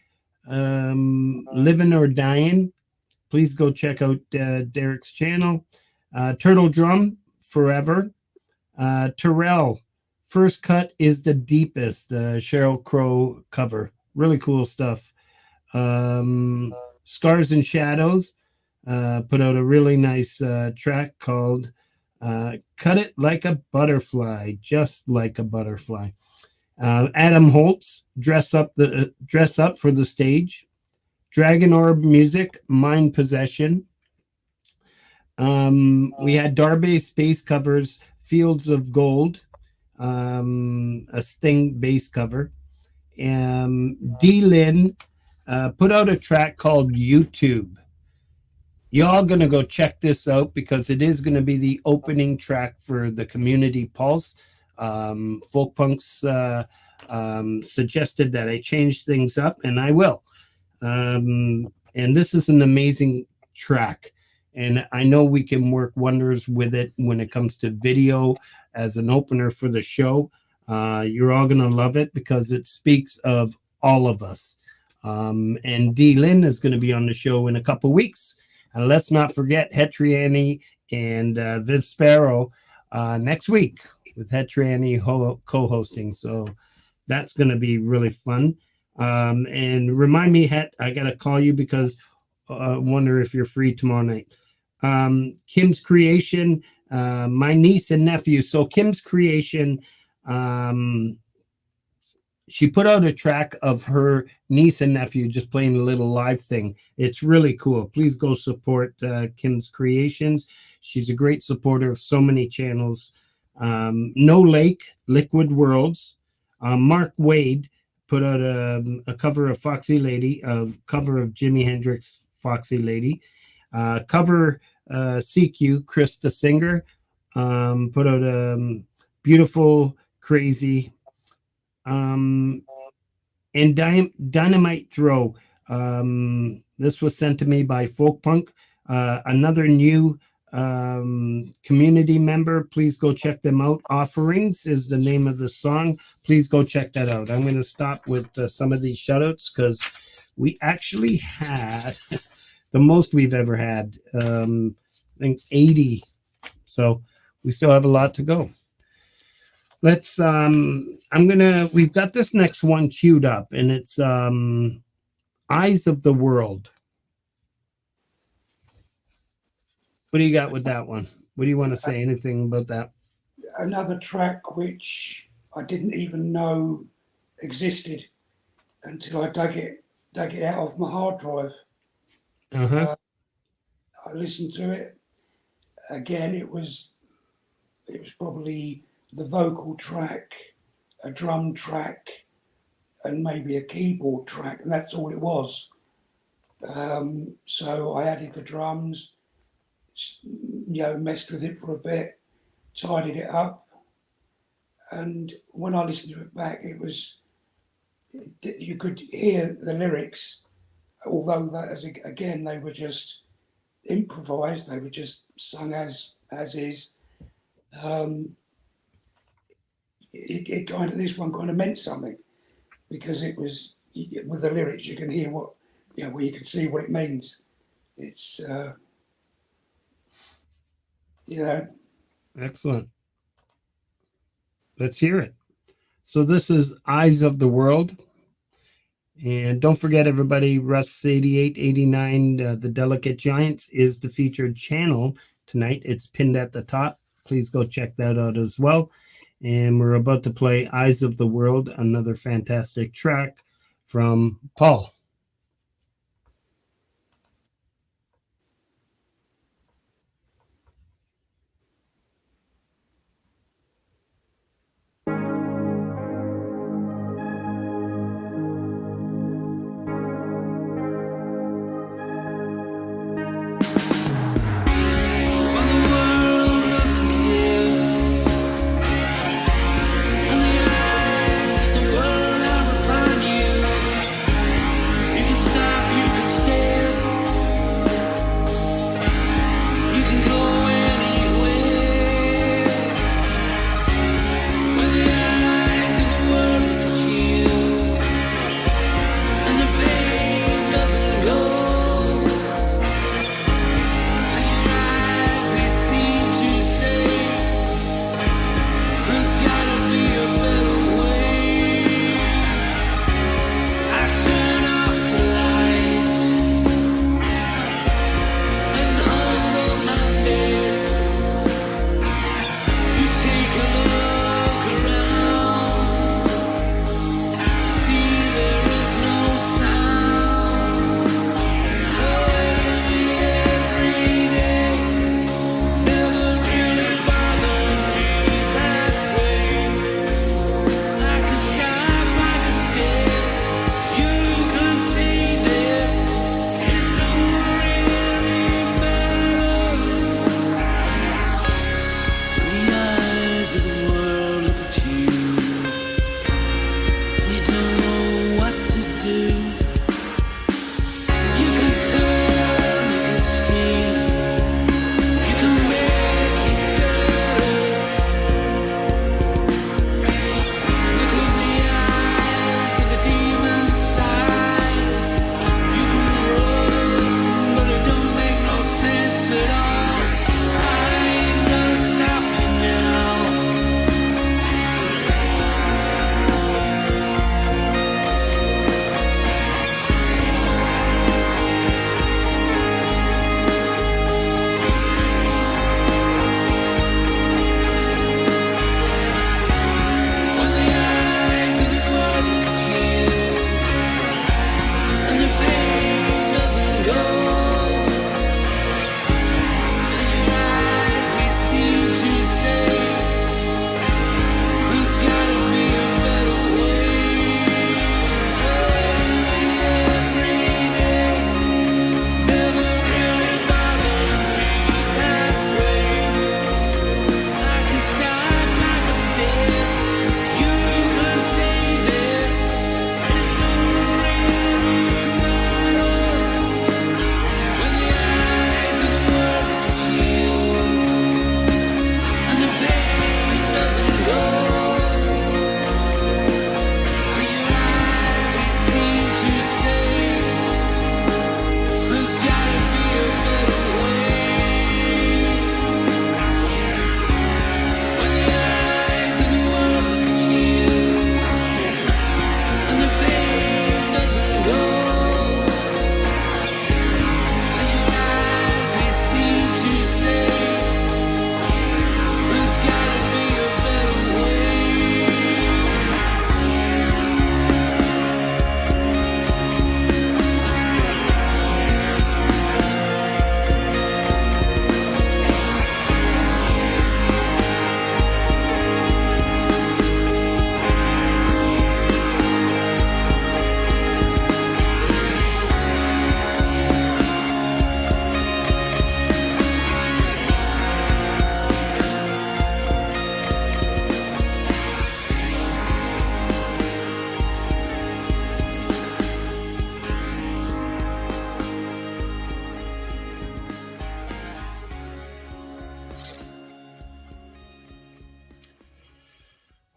Living or Dying. Please go check out Derek's channel. Turtle Drum, Forever. Terrell, First Cut is the Deepest. Sheryl Crow cover. Really cool stuff. Scars and Shadows put out a really nice track called Cut It Like a Butterfly, Just Like a Butterfly. Adam Holtz, Dress Up for the Stage. Dragon Orb Music, Mind Possession. We had Darbase bass covers, Fields of Gold, a Sting bass cover. D-Lin put out a track called YouTube. Y'all gonna go check this out because it is gonna be the opening track for the Community Pulse. Folk Punks suggested that I change things up, and I will. And this is an amazing track, and I know we can work wonders with it when it comes to video as an opener for the show. You're all gonna love it because it speaks of all of us. And D. Lynn is going to be on the show in a couple weeks. And let's not forget Hetriani and Viv Sparrow next week with Hetriani co-hosting. So that's going to be really fun. And remind me, Het, I got to call you because I wonder if you're free tomorrow night. Kim's Creation, my niece and nephew. So Kim's Creation, she put out a track of her niece and nephew just playing a little live thing. It's really cool. Please go support Kim's Creations. She's a great supporter of so many channels. No Lake, Liquid Worlds. Mark Wade put out a cover of Foxy Lady, a cover of Jimi Hendrix Foxy Lady. Cover CQ, Chris the Singer, put out a beautiful, crazy, and Dynamite Throw. This was sent to me by Folk Punk, another new community member. Please go check them out. Offerings is the name of the song. Please go check that out. I'm going to stop with some of these shoutouts because we actually had the most we've ever had. I think 80. So we still have a lot to go. Let's we've got this next one queued up, and it's Eyes of the World. What do you got with that one? What do you want to say? Anything about that? Another track which I didn't even know existed. until I dug it out of my hard drive. Uh-huh. I listened to it again. It was probably the vocal track, a drum track, and maybe a keyboard track, and that's all it was. So I added the drums, messed with it for a bit, tidied it up, and when I listened to it back, you could hear the lyrics, although again they were just improvised, they were just sung as is. This one kind of meant something, because it was, with the lyrics you can hear what, where you can see what it means. It's Excellent. Let's hear it. So this is Eyes of the World. And don't forget, everybody, Russ 8889, The Delicate Giants, is the featured channel tonight. It's pinned at the top. Please go check that out as well. And we're about to play Eyes of the World, another fantastic track from Paul. When the world doesn't care, and the eyes of the world have refined you,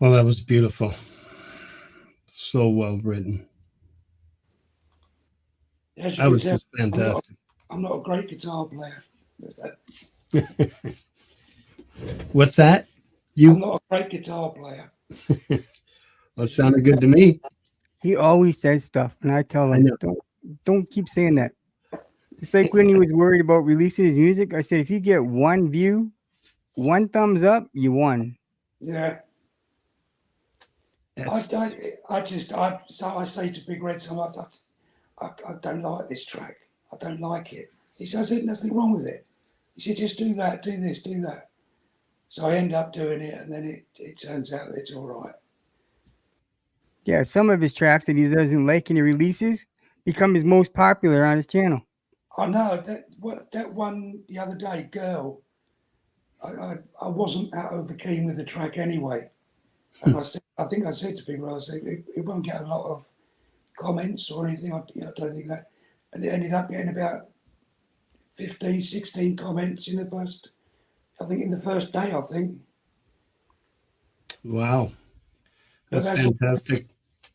Well, that was beautiful. So well written. As you That can was tell, just fantastic. I'm not a great guitar player. What's that? I'm You? not a great guitar player. Well, it sounded good to me. He always says stuff, and I tell I him, know. don't keep saying that. It's like when he was worried about releasing his music. I said, if you get one view, one thumbs up, you won. Yeah. That's, So I say to Big Red sometimes, I don't like this track. I don't like it. He says, there's nothing wrong with it. He said, just do that, do this, do that. So I end up doing it, and then it turns out that it's all right. Yeah, some of his tracks that he doesn't like and he releases become his most popular on his channel. I know that one the other day, Girl, I wasn't that over keen with the track anyway. And I think I said to people, I said, it won't get a lot of comments or anything. I don't think that. And it ended up getting about 15, 16 comments in the first day, I think. wow. But That's fantastic.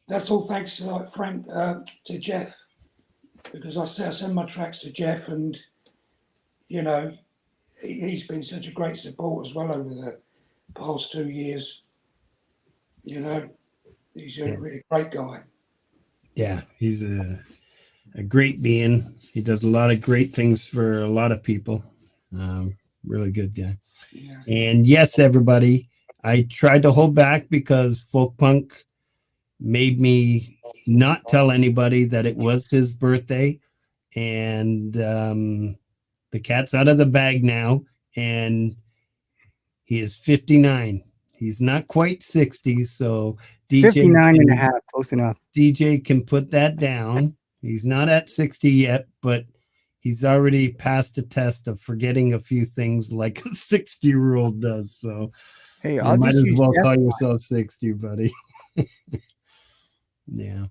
That's all thanks to Frank, to Jeff, because I send my tracks to Jeff, and you know, he's been such a great support as well over the past 2 years. You know, he's a really great guy. Yeah, he's a great being. He does a lot of great things for a lot of people. Really good guy. Yeah. And yes, everybody, I tried to hold back because folk punk made me not tell anybody that it was his birthday. And the cat's out of the bag now. And he is 59. He's not quite 60. So DJ 59 and a half, close enough. DJ can put that down. He's not at 60 yet, but he's already passed the test of forgetting a few things like a 60-year-old does. So Hey, you I'll might just as use well Jeff's call line. yourself 60, buddy. Yeah.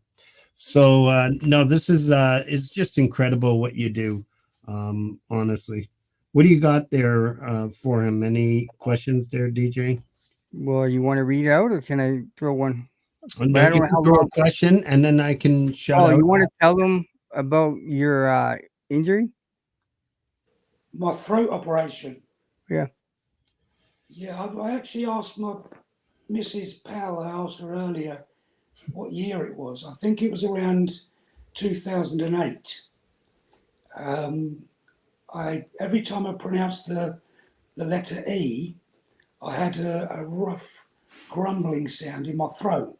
So no, this is it's just incredible what you do. Honestly. What do you got there for him? Any questions there, DJ? Well, you want to read it out, or can I throw one? No, I don't you know can how throw a long. question and then I can shut Oh, out. you want to tell them about your injury? My throat operation. Yeah. Yeah, I actually asked my Mrs. Powell, I asked her earlier what year it was. I think it was around 2008. Every time I pronounced the letter E, I had a rough grumbling sound in my throat.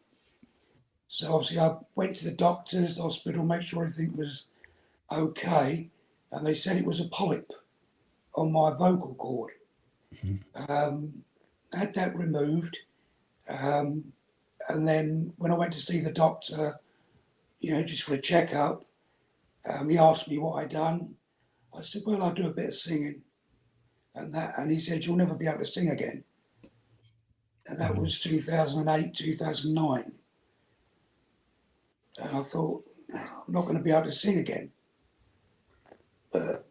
So obviously I went to the doctors, the hospital, make sure everything was okay, and they said it was a polyp on my vocal cord. Had that removed, and then when I went to see the doctor, just for a checkup, he asked me what I'd done. I said, well, I do a bit of singing, and he said, you'll never be able to sing again. And that was 2008, 2009. And I thought, I'm not going to be able to sing again. But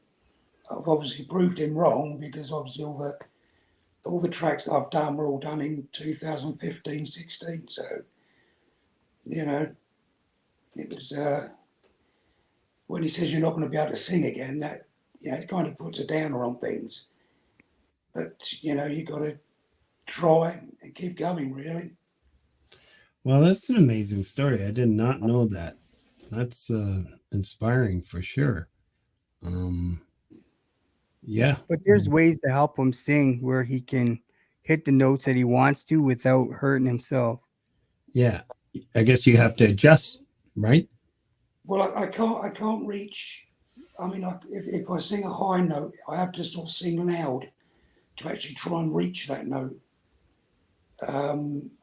I've obviously proved him wrong, because obviously all the tracks that I've done were all done in 2015, 16. So, it was, when he says you're not going to be able to sing again, that, it kind of puts a downer on things. But, you got to try and keep going, really. Well, that's an amazing story. I did not know that. That's inspiring for sure. Yeah. But there's ways to help him sing where he can hit the notes that he wants to without hurting himself. Yeah. I guess you have to adjust, right? Well, I can't reach. I mean, if I sing a high note, I have to sort of sing loud to actually try and reach that note.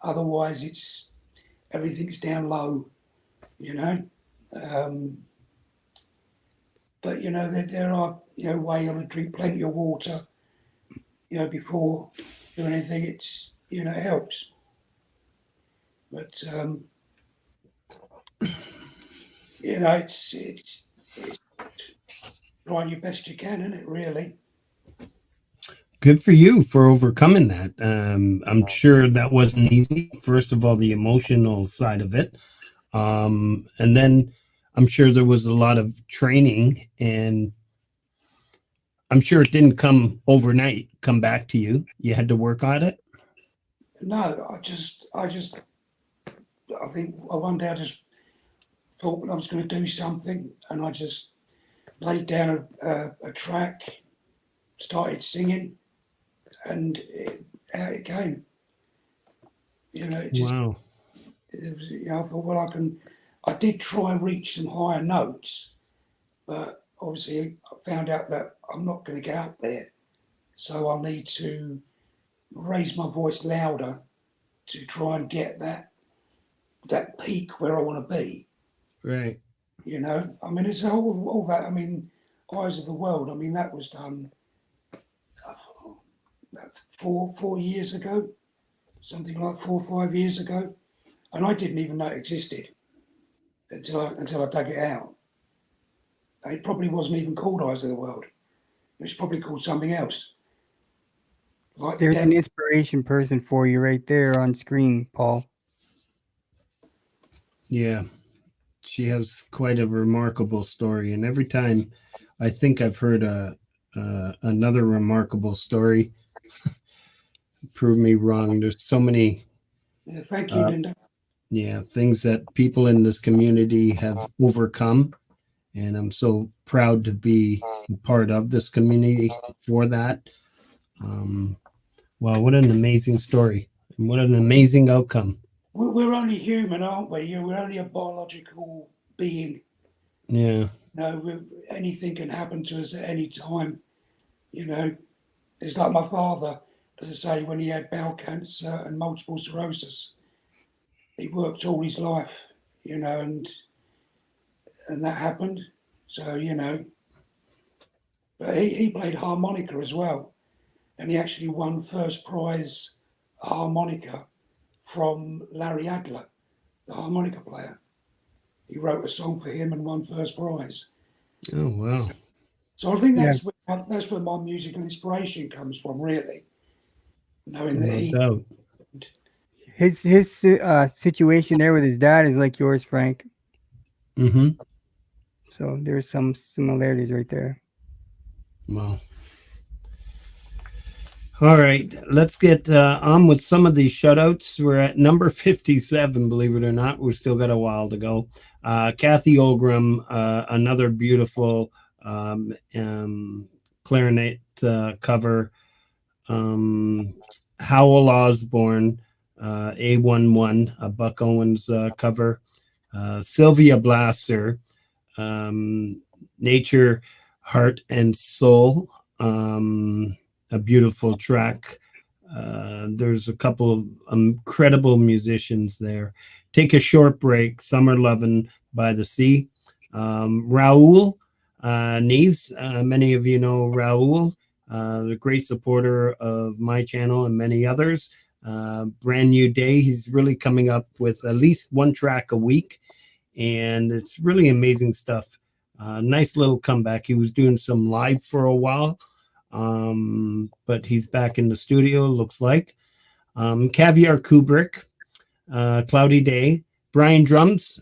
Otherwise, everything's down low, you know. But there are ways to drink plenty of water, before doing anything. It helps. But it's trying your best you can, isn't it? Really. Good for you for overcoming that. I'm sure that wasn't easy. First of all, the emotional side of it. And then I'm sure there was a lot of training, and I'm sure it didn't come overnight, come back to you. You had to work on it. No, I think one day I just thought I was going to do something, and I just laid down a track, started singing, and out it came. You know, Wow. it was, I thought, well, I did try and reach some higher notes, but obviously I found out that I'm not going to get up there. So I need to raise my voice louder to try and get that peak where I want to be. Right. You know, I mean, it's all that. I mean, Eyes of the World. I mean, that was done 4 years ago, something like 4 or 5 years ago, and I didn't even know it existed until I dug it out. It probably wasn't even called Eyes of the World. It was probably called something else. Like There's an inspiration person for you right there on screen, Paul. Yeah. She has quite a remarkable story, and every time I think I've heard another remarkable story, prove me wrong. There's so many thank you, Linda. things that people in this community have overcome, and I'm so proud to be a part of this community for that. Wow, what an amazing story, and what an amazing outcome. We're only human, aren't we? We're only a biological being. Yeah. No, anything can happen to us at any time. You know, it's like my father, as I say, when he had bowel cancer and multiple sclerosis, he worked all his life, you know, and that happened. So, you know, but he played harmonica as well, and he actually won first prize harmonica from Larry Adler, the harmonica player. He wrote a song for him and won first prize. Oh wow. So I think that's where my musical inspiration comes from, really. Knowing that No doubt. His situation there with his dad is like yours, Frank. Mm-hmm. So there's some similarities right there. Wow. All right, let's get on with some of these shutouts. We're at number 57, believe it or not. We've still got a while to go. Kathy Olgram, another beautiful clarinet cover. Howell Osborne, A11, a Buck Owens cover. Sylvia Blasser, Nature, Heart and Soul, a beautiful track. There's a couple of incredible musicians there. Take a Short Break, Summer Lovin' by the Sea. Raul Neves, many of you know Raul, a great supporter of my channel and many others. Brand New Day, he's really coming up with at least one track a week, and it's really amazing stuff. Nice little comeback. He was doing some live for a while, but he's back in the studio, looks like. Caviar Kubrick, Cloudy Day. Brian Drums,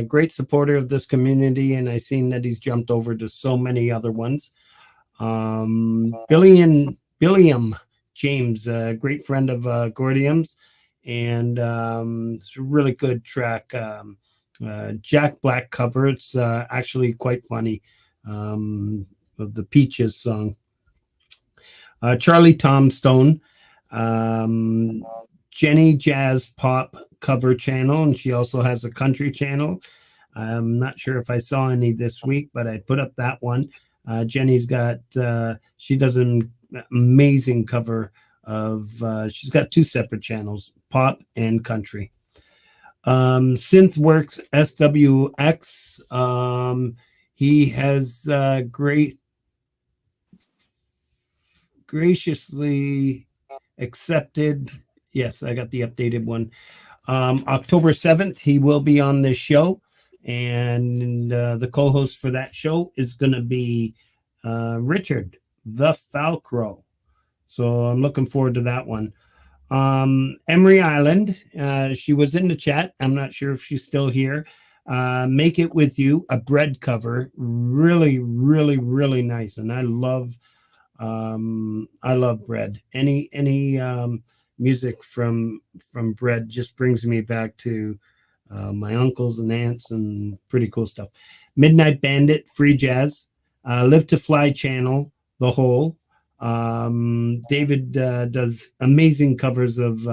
great supporter of this community, and I've seen that he's jumped over to so many other ones. Billiam James, a great friend of Gordium's, and it's a really good track. Jack Black cover. It's actually quite funny, of the Peaches song. Charlie Tom Stone, Jenny Jazz Pop cover channel, and she also has a country channel. I'm not sure if I saw any this week, but I put up that one. Jenny's got, she does an amazing cover of, she's got two separate channels, pop and country. Synthworks SWX, he has graciously accepted. Yes, I got the updated one. October 7th, he will be on this show, and the co-host for that show is going to be Richard the Falcrow. So I'm looking forward to that one. Emery Island, she was in the chat. I'm not sure if she's still here. Make It With You, a bread cover. Really, really, really nice. And I love bread. Any music from bread just brings me back to my uncles and aunts and pretty cool stuff. Midnight Bandit, free jazz. Live to Fly channel, The Hole. David does amazing covers of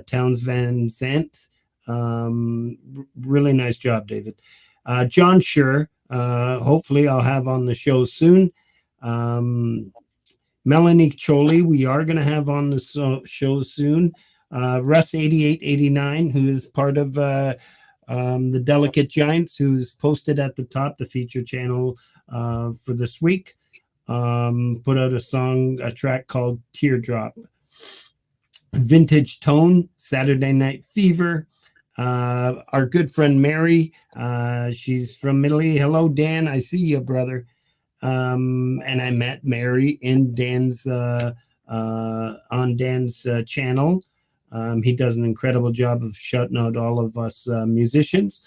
Towns Van Zandt. Really nice job, David. John Schur, hopefully I'll have on the show soon. Melanie Choli, we are going to have on the show soon. Russ 8889, who is part of the Delicate Giants, who's posted at the top, the feature channel for this week. Put out a track called Teardrop. Vintage Tone, Saturday Night Fever. Our good friend Mary, she's from Italy. Hello, Dan. I see you, brother. And I met Mary in Dan's on Dan's channel. He does an incredible job of shouting out all of us musicians.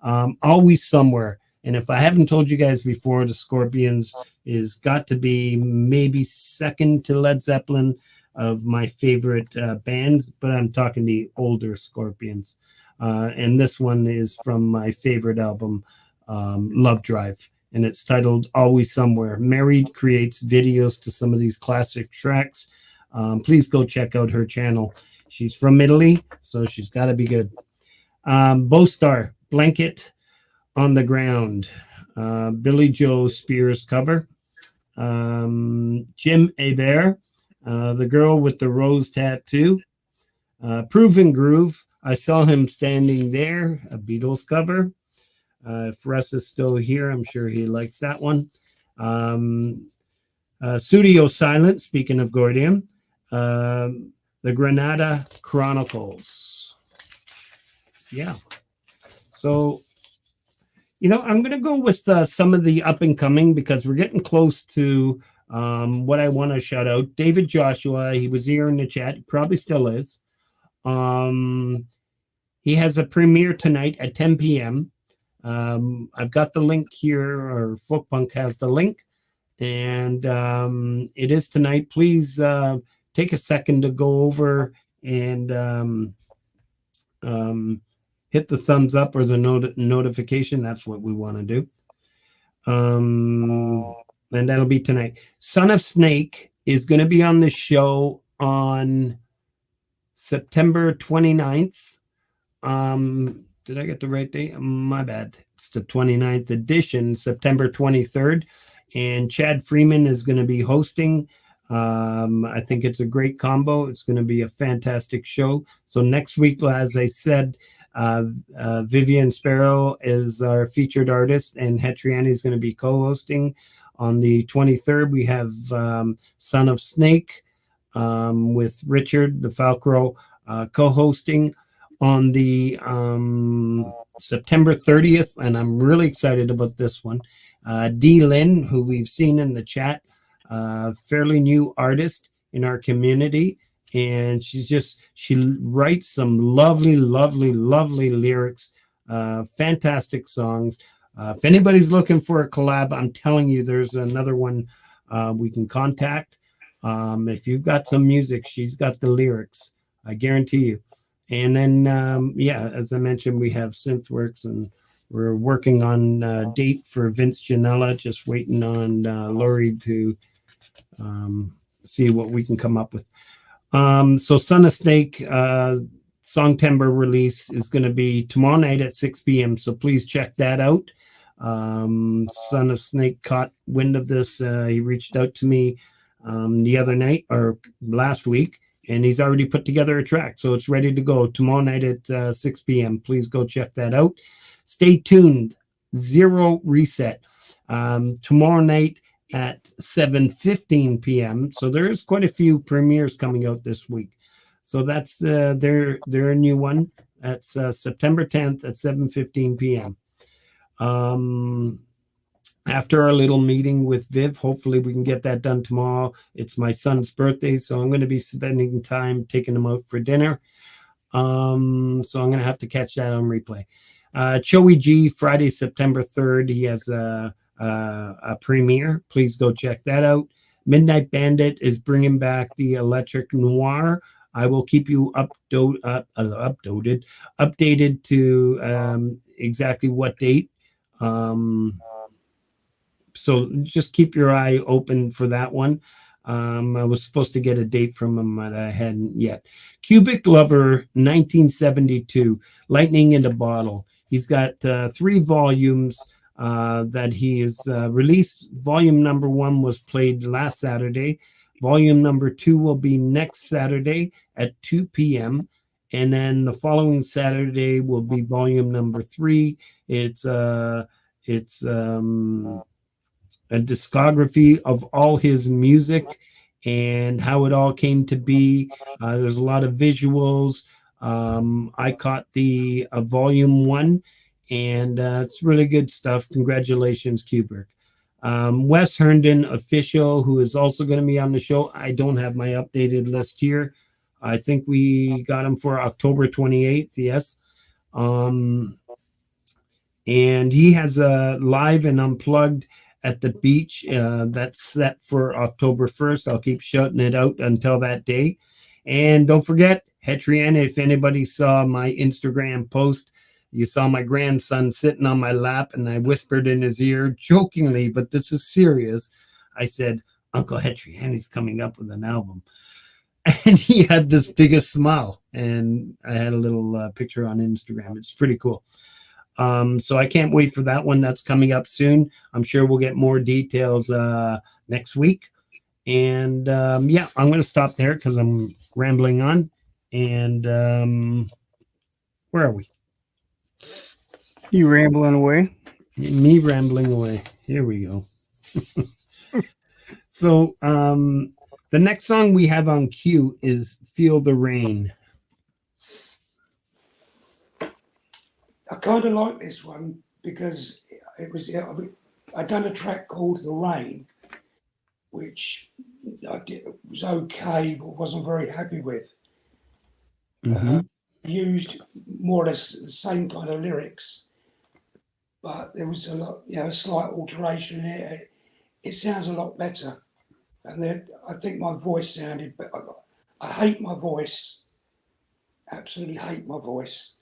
Always Somewhere. And if I haven't told you guys before, the Scorpions is got to be maybe second to Led Zeppelin of my favorite bands, but I'm talking the older Scorpions. And this one is from my favorite album, Love Drive, and it's titled Always Somewhere. Mary creates videos to some of these classic tracks. Please go check out her channel. She's from Italy, so she's got to be good. Bostar, Blanket on the Ground, Billy Joe Spears cover. Jim Hebert, The Girl with the Rose Tattoo. Proven Groove, I Saw Him Standing There, a Beatles cover. If Russ is still here, I'm sure he likes that one. Studio Silence, speaking of Gordian. The Granada Chronicles. Yeah. So, I'm going to go with some of the up and coming because we're getting close to what I want to shout out. David Joshua, he was here in the chat. He probably still is. He has a premiere tonight at 10 p.m. I've got the link here, or Folkpunk has the link. And it is tonight. Please take a second to go over and hit the thumbs up or the notification. That's what we want to do. And that'll be tonight. Son of Snake is going to be on the show on September 29th. Did I get the right date? My bad. It's the 29th edition, September 23rd. And Chad Freeman is going to be hosting. I think it's a great combo. It's going to be a fantastic show. So next week, as I said, Vivian Sparrow is our featured artist, and Hetriani is going to be co-hosting. On the 23rd, we have Son of Snake with Richard the Falcro co-hosting. On the September 30th, and I'm really excited about this one, Dee Lynn, who we've seen in the chat, fairly new artist in our community, and she writes some lovely lyrics, fantastic songs. If anybody's looking for a collab, I'm telling you, there's another one we can contact. If you've got some music, she's got the lyrics, I guarantee you. And then, as I mentioned, we have Synthworks, and we're working on a date for Vince Janella, just waiting on Lori to see what we can come up with. So Son of Snake, Songtember release is going to be tomorrow night at 6 p.m. So please check that out. Son of Snake caught wind of this. He reached out to me the other night or last week, and he's already put together a track. So it's ready to go tomorrow night at 6 p.m. Please go check that out. Stay tuned. Zero Reset. Tomorrow night at 7:15 p.m. So there's quite a few premieres coming out this week. So that's their new one. That's September 10th at 7:15 p.m. after our little meeting with Viv, hopefully we can get that done tomorrow. It's my son's birthday, so I'm going to be spending time taking him out for dinner. So I'm going to have to catch that on replay. Choey G, Friday, September 3rd. He has a premiere. Please go check that out. Midnight Bandit is bringing back the Electric Noir. I will keep you updated to exactly what date. So just keep your eye open for that one. I was supposed to get a date from him, but I hadn't yet. Cubic Lover 1972, Lightning in a Bottle. He's got 3 volumes that he has released. Volume number 1 was played last Saturday. Volume number 2 will be next Saturday at 2 p.m. And then the following Saturday will be volume number 3. It's a discography of all his music and how it all came to be. There's a lot of visuals. I caught the volume 1, and it's really good stuff. Congratulations, Kubrick. Wes Herndon, official, who is also going to be on the show. I don't have my updated list here. I think we got him for October 28th. Yes. And he has a live and unplugged at the beach that's set for October 1st. I'll keep shouting it out until that day. And don't forget, Hetriana, if anybody saw my Instagram post, you saw my grandson sitting on my lap, and I whispered in his ear jokingly, but this is serious. I said, Uncle Hetriani's coming up with an album. And he had this biggest smile. And I had a little picture on Instagram. It's pretty cool. So I can't wait for that one. That's coming up soon. I'm sure we'll get more details next week. And yeah, I'm going to stop there because I'm rambling on. And where are we? You rambling away. Me rambling away. Here we go. So the next song we have on cue is Feel the Rain. I kind of like this one because I'd done a track called The Rain, which was okay, but wasn't very happy with. Mm-hmm. Used more or less the same kind of lyrics, but there was a slight alteration in it. It sounds a lot better, and then I think my voice sounded better. I hate my voice, absolutely hate my voice.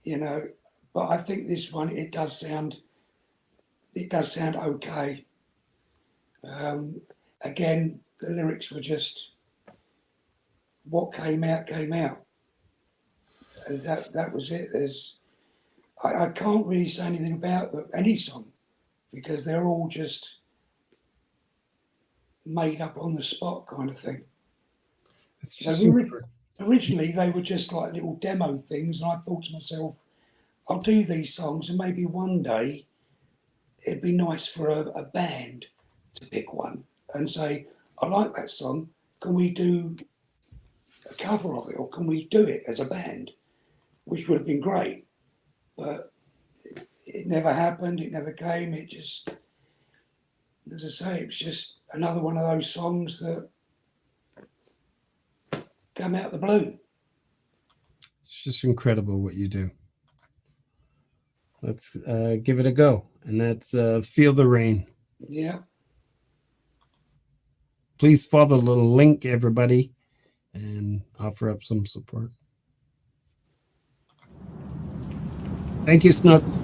But I think this one, it does sound okay. Again, the lyrics were just what came out. And that was it. I can't really say anything about any song because they're all just made up on the spot kind of thing. It's just Originally, they were just like little demo things, and I thought to myself, I'll do these songs, and maybe one day it'd be nice for a band to pick one and say, I like that song, can we do a cover of it, or can we do it as a band? Which would have been great, but it never happened, it never came, it just, as I say, it's just another one of those songs that come out of the blue. It's just incredible what you do. Let's give it a go. And that's Feel the Rain. Yeah. Please follow the little link, everybody, and offer up some support. Thank you, Snooks.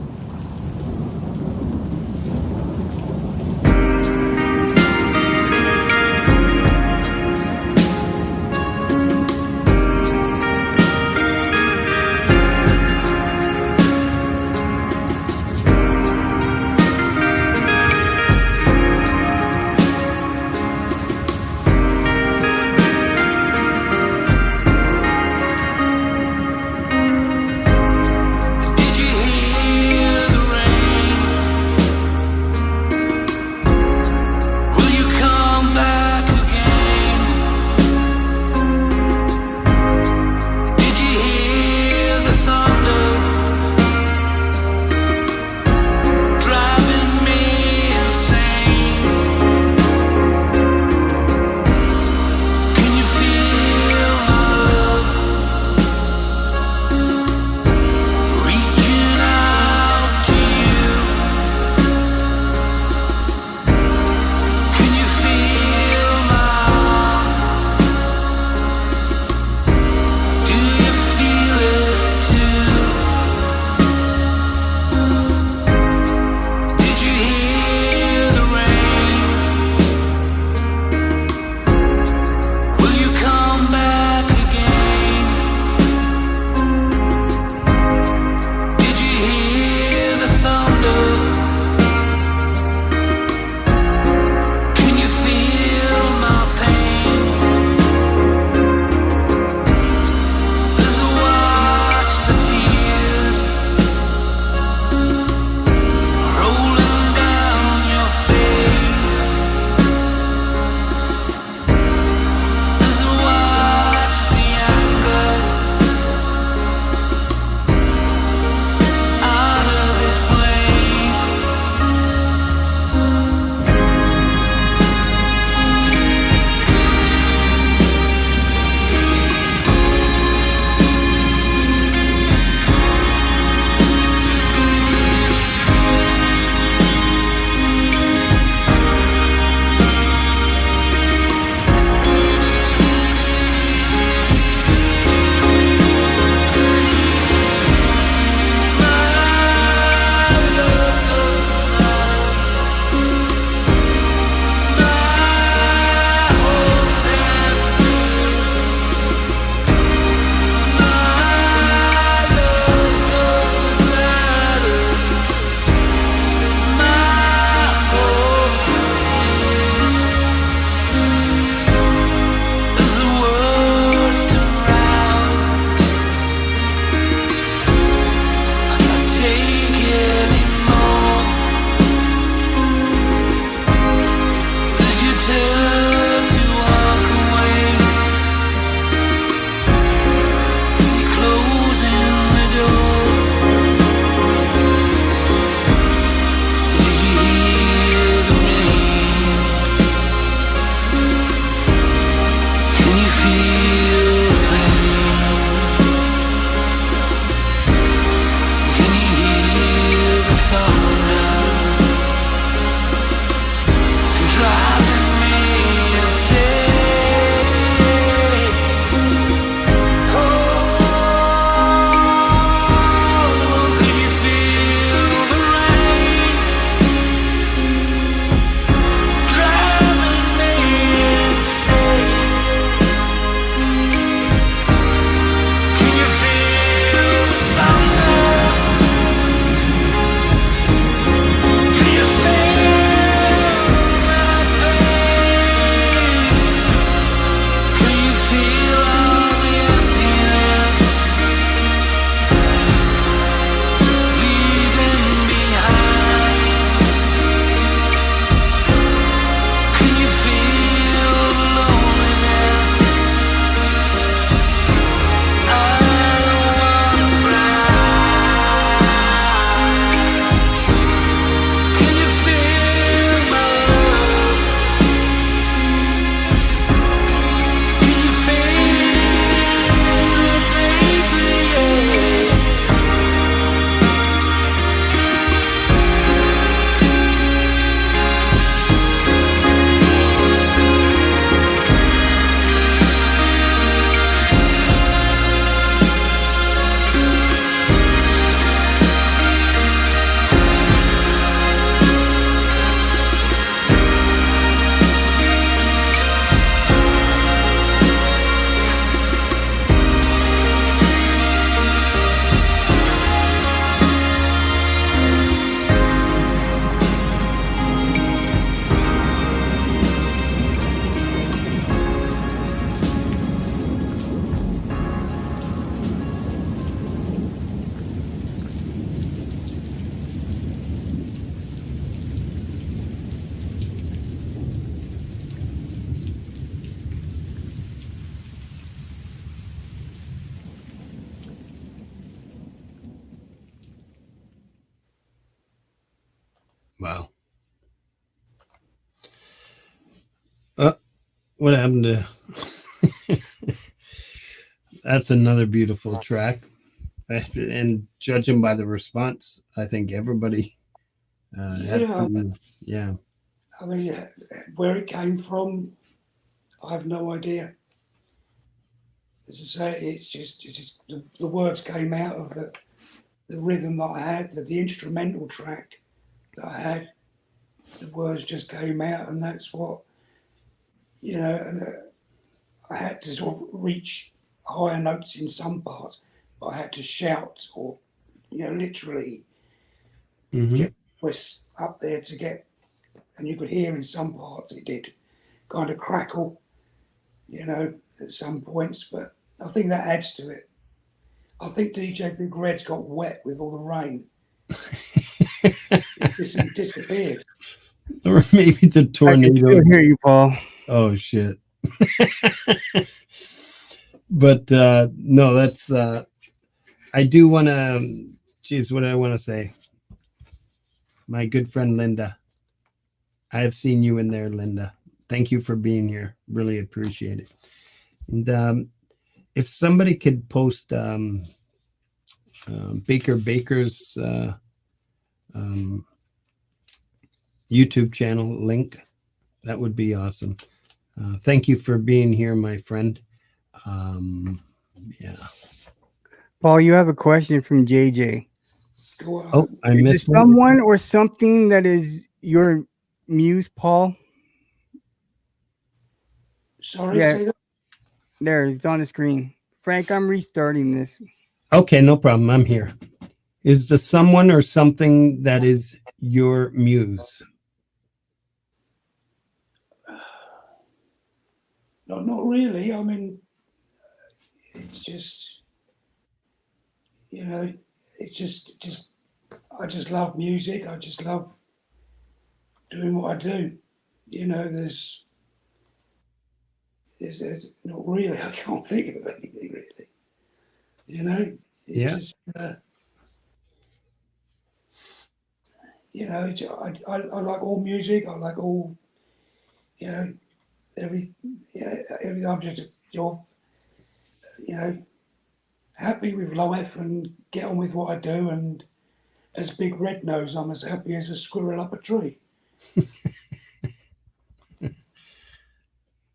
Did you hear Wow. What happened to? That's another beautiful track, and judging by the response, I think everybody had Yeah, something. Yeah. I mean, where it came from, I have no idea. As I say, it's just the words came out of the rhythm that I had, the instrumental track that I had. The words just came out, and that's what, and I had to sort of reach higher notes in some parts, but I had to shout or, literally Hmm. get voice up there to get, and you could hear in some parts it did kind of crackle, at some points, but I think that adds to it. I think DJ Big Red's got wet with all the rain. It disappeared. Or maybe the I can tornado. still hear you, Paul. Oh shit. But no, that's I do want to. Geez, what do I want to say? My good friend Linda. I have seen you in there, Linda. Thank you for being here. Really appreciate it. And if somebody could post Baker's um, YouTube channel link, that would be awesome. Thank you for being here, my friend. Yeah. Paul, you have a question from JJ. Go on. Oh, I Is it missed one. someone or something that is your muse, Paul? Sorry, Yeah, say that. there, it's on the screen. Frank, I'm restarting this. Okay, no problem. I'm here. Is the someone or something that is your muse? No, not really. I mean, it's just, it's just. I just love music. I just love doing what I do. There's not really. I can't think of anything really. It's Yeah. just. I like all music. I like all. Every. Every. I'm just. You know, happy with life and get on with what I do. And as Big Red knows, I'm as happy as a squirrel up a tree.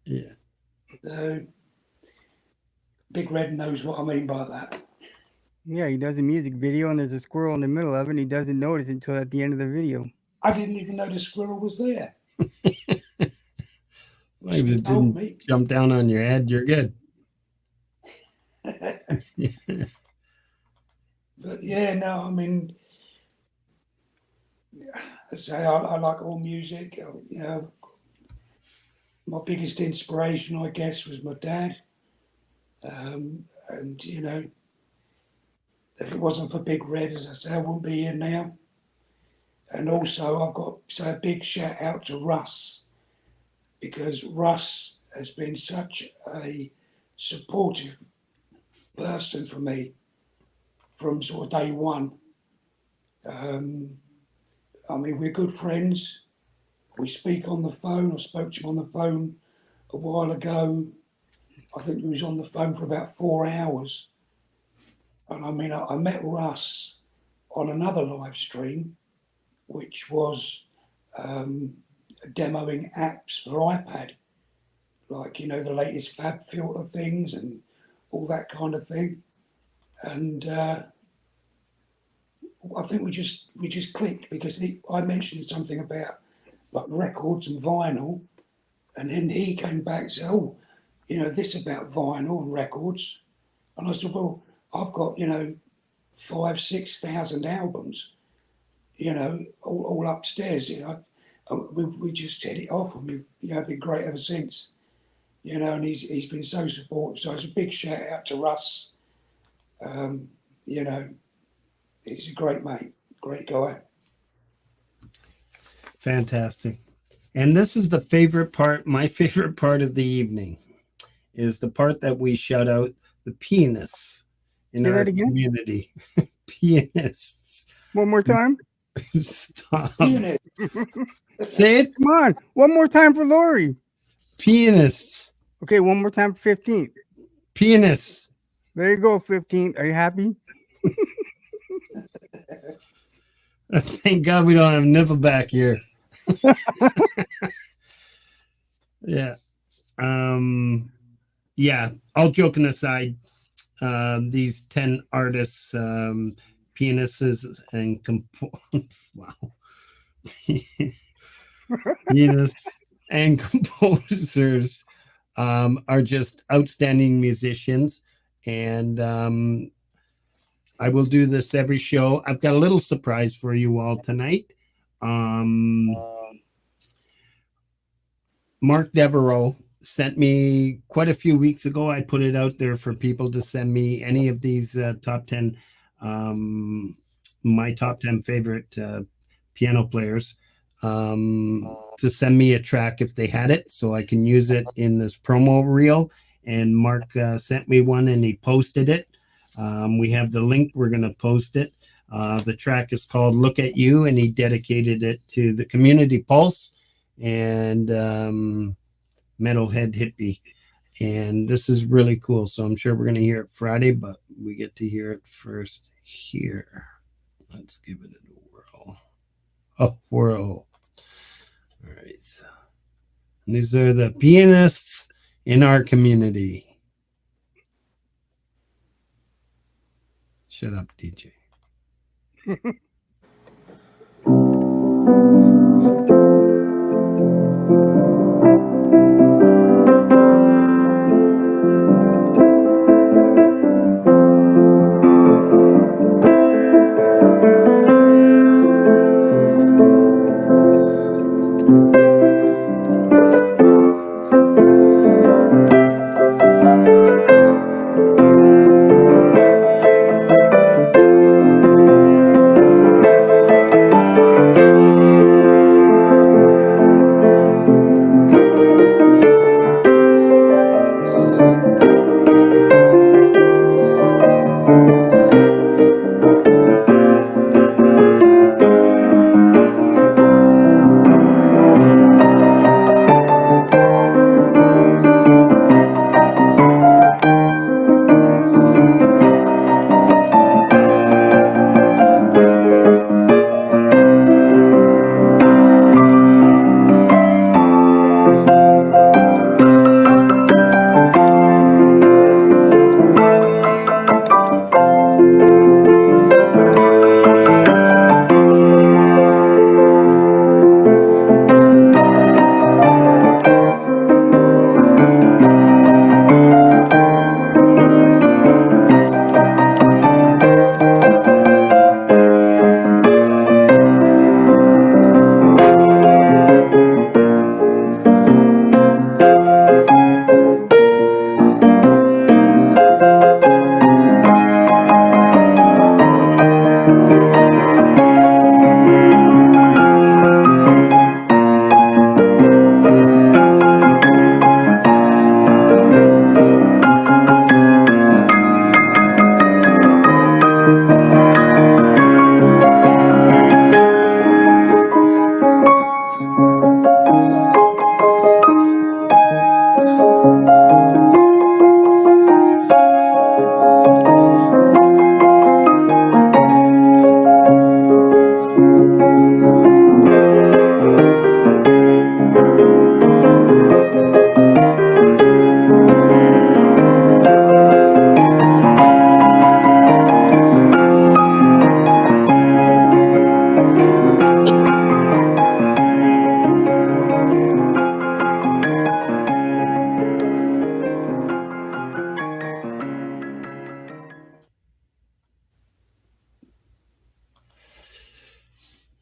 Yeah. So Big Red knows what I mean by that. Yeah, he does a music video and there's a squirrel in the middle of it and he doesn't notice until at the end of the video. I didn't even know the squirrel was there. Well, if it Told didn't me. jump down on your head, you're good. But yeah, no, I mean, I say I like all music. My biggest inspiration, I guess, was my dad. And if it wasn't for Big Red, as I say, I wouldn't be here now. And also, I've got to say a big shout out to Russ, because Russ has been such a supportive person for me from sort of day one. I mean, we're good friends. We speak on the phone. I spoke to him on the phone a while ago. I think he was on the phone for about 4 hours. And I mean, I met Russ on another live stream, which was demoing apps for iPad, like, the latest Fab filter things and all that kind of thing. And I think we just clicked because I mentioned something about like records and vinyl, and then he came back and said, "Oh, this about vinyl and records," and I said, "Well, I've got 5,000-6,000 albums, all upstairs. We just hit it off, and we've been great ever since, and he's been so supportive. So it's a big shout out to Russ. You know, he's a great mate, great guy." Fantastic. And this is the favorite part, my favorite part of the evening, is the part that we shout out the pianists in Say our that again? community. Pianists. One more time. Stop. Pianist. Say it. Come on, one more time for Lori. Pianists. Okay, one more time for 15. Pianists. There you go, 15. Are you happy? Thank God we don't have Nickelback here. Yeah. Yeah. All joking aside, these 10 artists, pianists and wow. Pianists and composers are just outstanding musicians. And I will do this every show. I've got a little surprise for you all tonight. Mark Devereaux sent me quite a few weeks ago. I put it out there for people to send me any of these top 10, my top 10 favorite piano players, to send me a track if they had it, so I can use it in this promo reel. And Mark sent me one and he posted it. We have the link. We're going to post it. The track is called Look at You, and he dedicated it to the Community Pulse and Metalhead Hippie. And this is really cool. So I'm sure we're going to hear it Friday, but we get to hear it first here. Let's give it a whirl. A whirl. All right. So, and these are the pianists in our community. Shut up, DJ.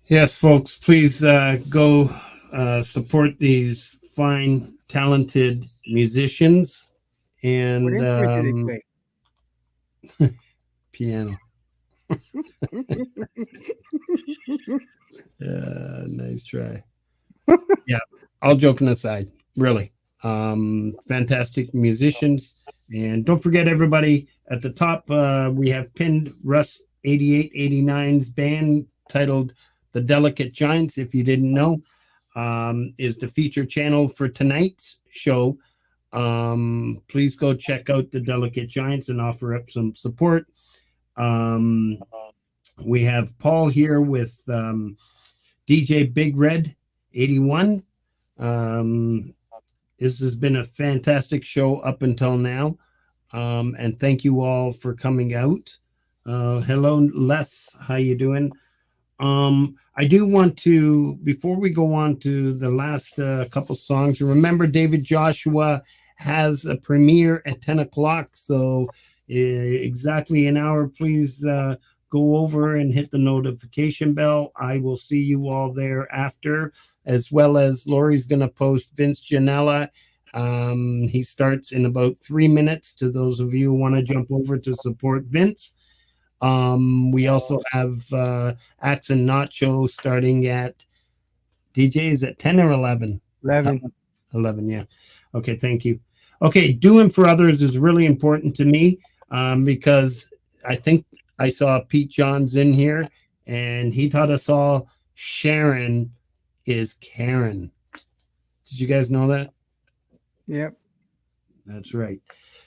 Yes, folks, please go support these fine, talented musicians and What instrument do they play? piano. Nice try. Yeah, all joking aside, really. Fantastic musicians. And don't forget, everybody, at the top, we have pinned Russ 8889's band titled The Delicate Giants, if you didn't know, is the feature channel for tonight's show. Please go check out the Delicate Giants and offer up some support. We have Paul here with DJ Big Red 81. This has been a fantastic show up until now. And thank you all for coming out. Hello, Les. How you doing? I do want to, before we go on to the last couple songs, remember David Joshua has a premiere at 10 o'clock. So exactly an hour, please go over and hit the notification bell. I will see you all there after, as well as Lori's going to post Vince Janella. He starts in about 3 minutes to those of you who want to jump over to support Vince. We also have Axe and Nacho starting at DJ. Is it 10 or 11? 11. 11, yeah. Okay, thank you. Okay, doing for others is really important to me because I think I saw Pete Johns in here and he taught us all Sharon is Karen. Did you guys know that? Yep. That's right.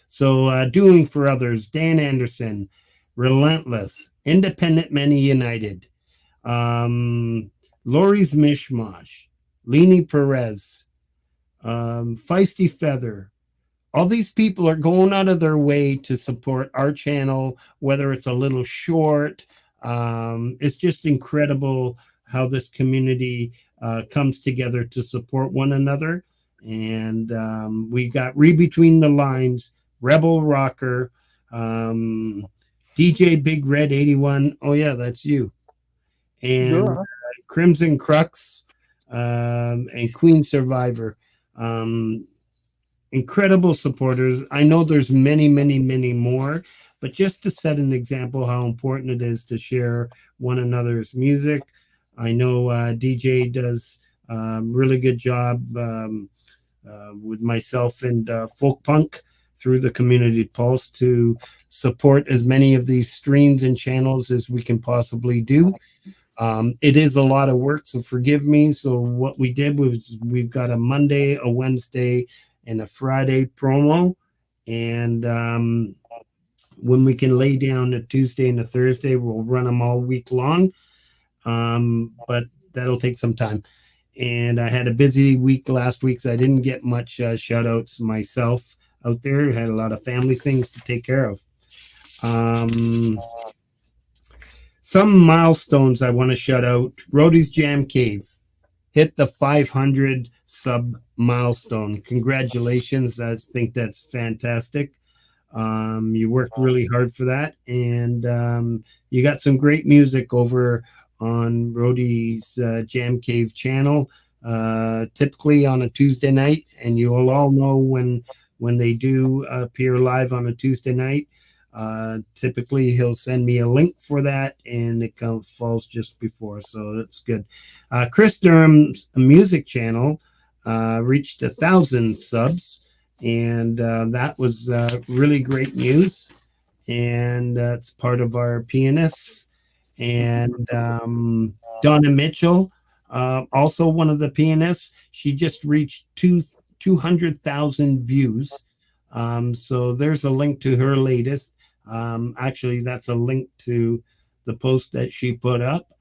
So doing for others, Dan Anderson, Relentless, Independent Many United, Lori's Mishmash, Leni Perez, Feisty Feather. All these people are going out of their way to support our channel, whether it's a little short. It's just incredible how this community comes together to support one another. And we got Read Between the Lines, Rebel Rocker, DJ Big Red 81. Oh, yeah, that's you. And Crimson Crux and Queen Survivor. Incredible supporters. I know there's many, many, many more, but just to set an example how important it is to share one another's music. I know DJ does really good job with myself and Folk Punk through the Community Pulse to support as many of these streams and channels as we can possibly do. It is a lot of work, so forgive me. So what we did was we've got a Monday, a Wednesday, and a Friday promo. And when we can lay down a Tuesday and a Thursday, we'll run them all week long. But that'll take some time. And I had a busy week last week, so I didn't get much shout outs myself out there. I had a lot of family things to take care of. Some milestones I want to shout out. Rhodey's Jam Cave hit the 500 sub milestone. Congratulations. I think that's fantastic. You worked really hard for that. And you got some great music over on Rhodey's Jam Cave channel, typically on a Tuesday night. And you will all know when they do appear live on a Tuesday night. Typically he'll send me a link for that and it falls just before, so that's good. Chris Durham's music channel reached 1,000 subs, and that was really great news, and that's part of our pianists. And Donna Mitchell, also one of the pianists, she just reached 200,000 views. So there's a link to her latest. Actually, that's a link to the post that she put up.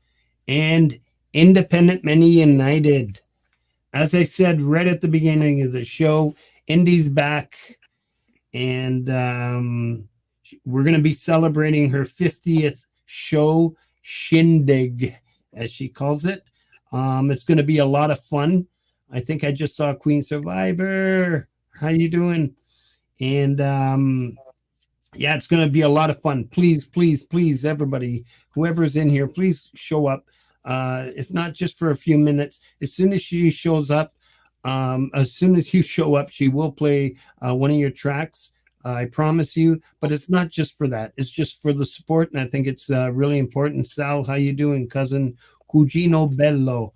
And Independent Many United. As I said right at the beginning of the show, Indy's back. And we're going to be celebrating her 50th show shindig, as she calls it. It's going to be a lot of fun. I think I just saw Queen Survivor. How you doing? And yeah, it's going to be a lot of fun. Please, please, please, everybody, whoever's in here, please show up. If not just for a few minutes, as soon as she shows up, as soon as you show up, she will play one of your tracks. I promise you. But it's not just for that. It's just for the support, and I think it's really important. Sal, how you doing, cousin? Cugino Bello.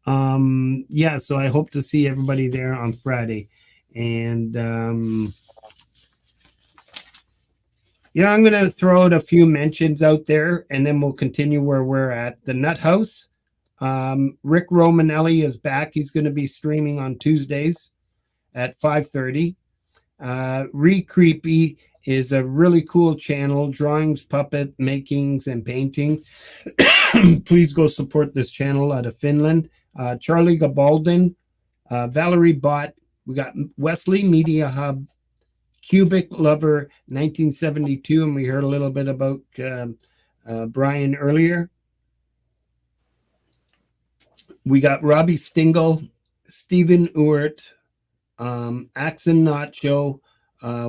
Yeah, so I hope to see everybody there on Friday. And yeah, I'm going to throw out a few mentions out there, and then we'll continue where we're at. The Nut House, Rick Romanelli is back. He's going to be streaming on Tuesdays at 5:30. Recreepy is a really cool channel, drawings, puppet makings, and paintings. Please go support this channel out of Finland. Charlie Gabaldon, Valerie Bott. We got Wesley Media Hub, Cubic Lover 1972, and we heard a little bit about Brian earlier. We got Robbie Stingle, Stephen Urt, Axon Nacho,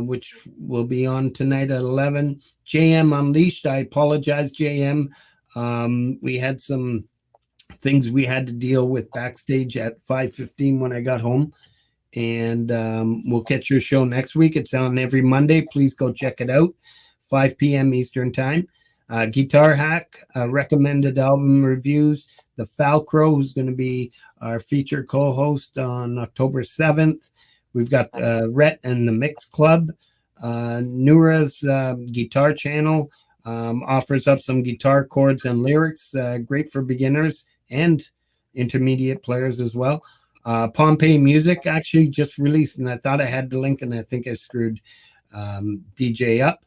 which will be on tonight at 11. JM Unleashed. I apologize, JM. We had some things we had to deal with backstage at 5:15 when I got home. And we'll catch your show next week. It's on every Monday. Please go check it out. 5 p.m. Eastern Time. Guitar Hack, recommended album reviews. The Falcro, who's going to be our featured co-host on October 7th. We've got Rhett and the Mix Club. Nura's guitar channel offers up some guitar chords and lyrics, great for beginners and intermediate players as well. Pompeii Music actually just released, and I thought I had the link, and I think I screwed DJ up.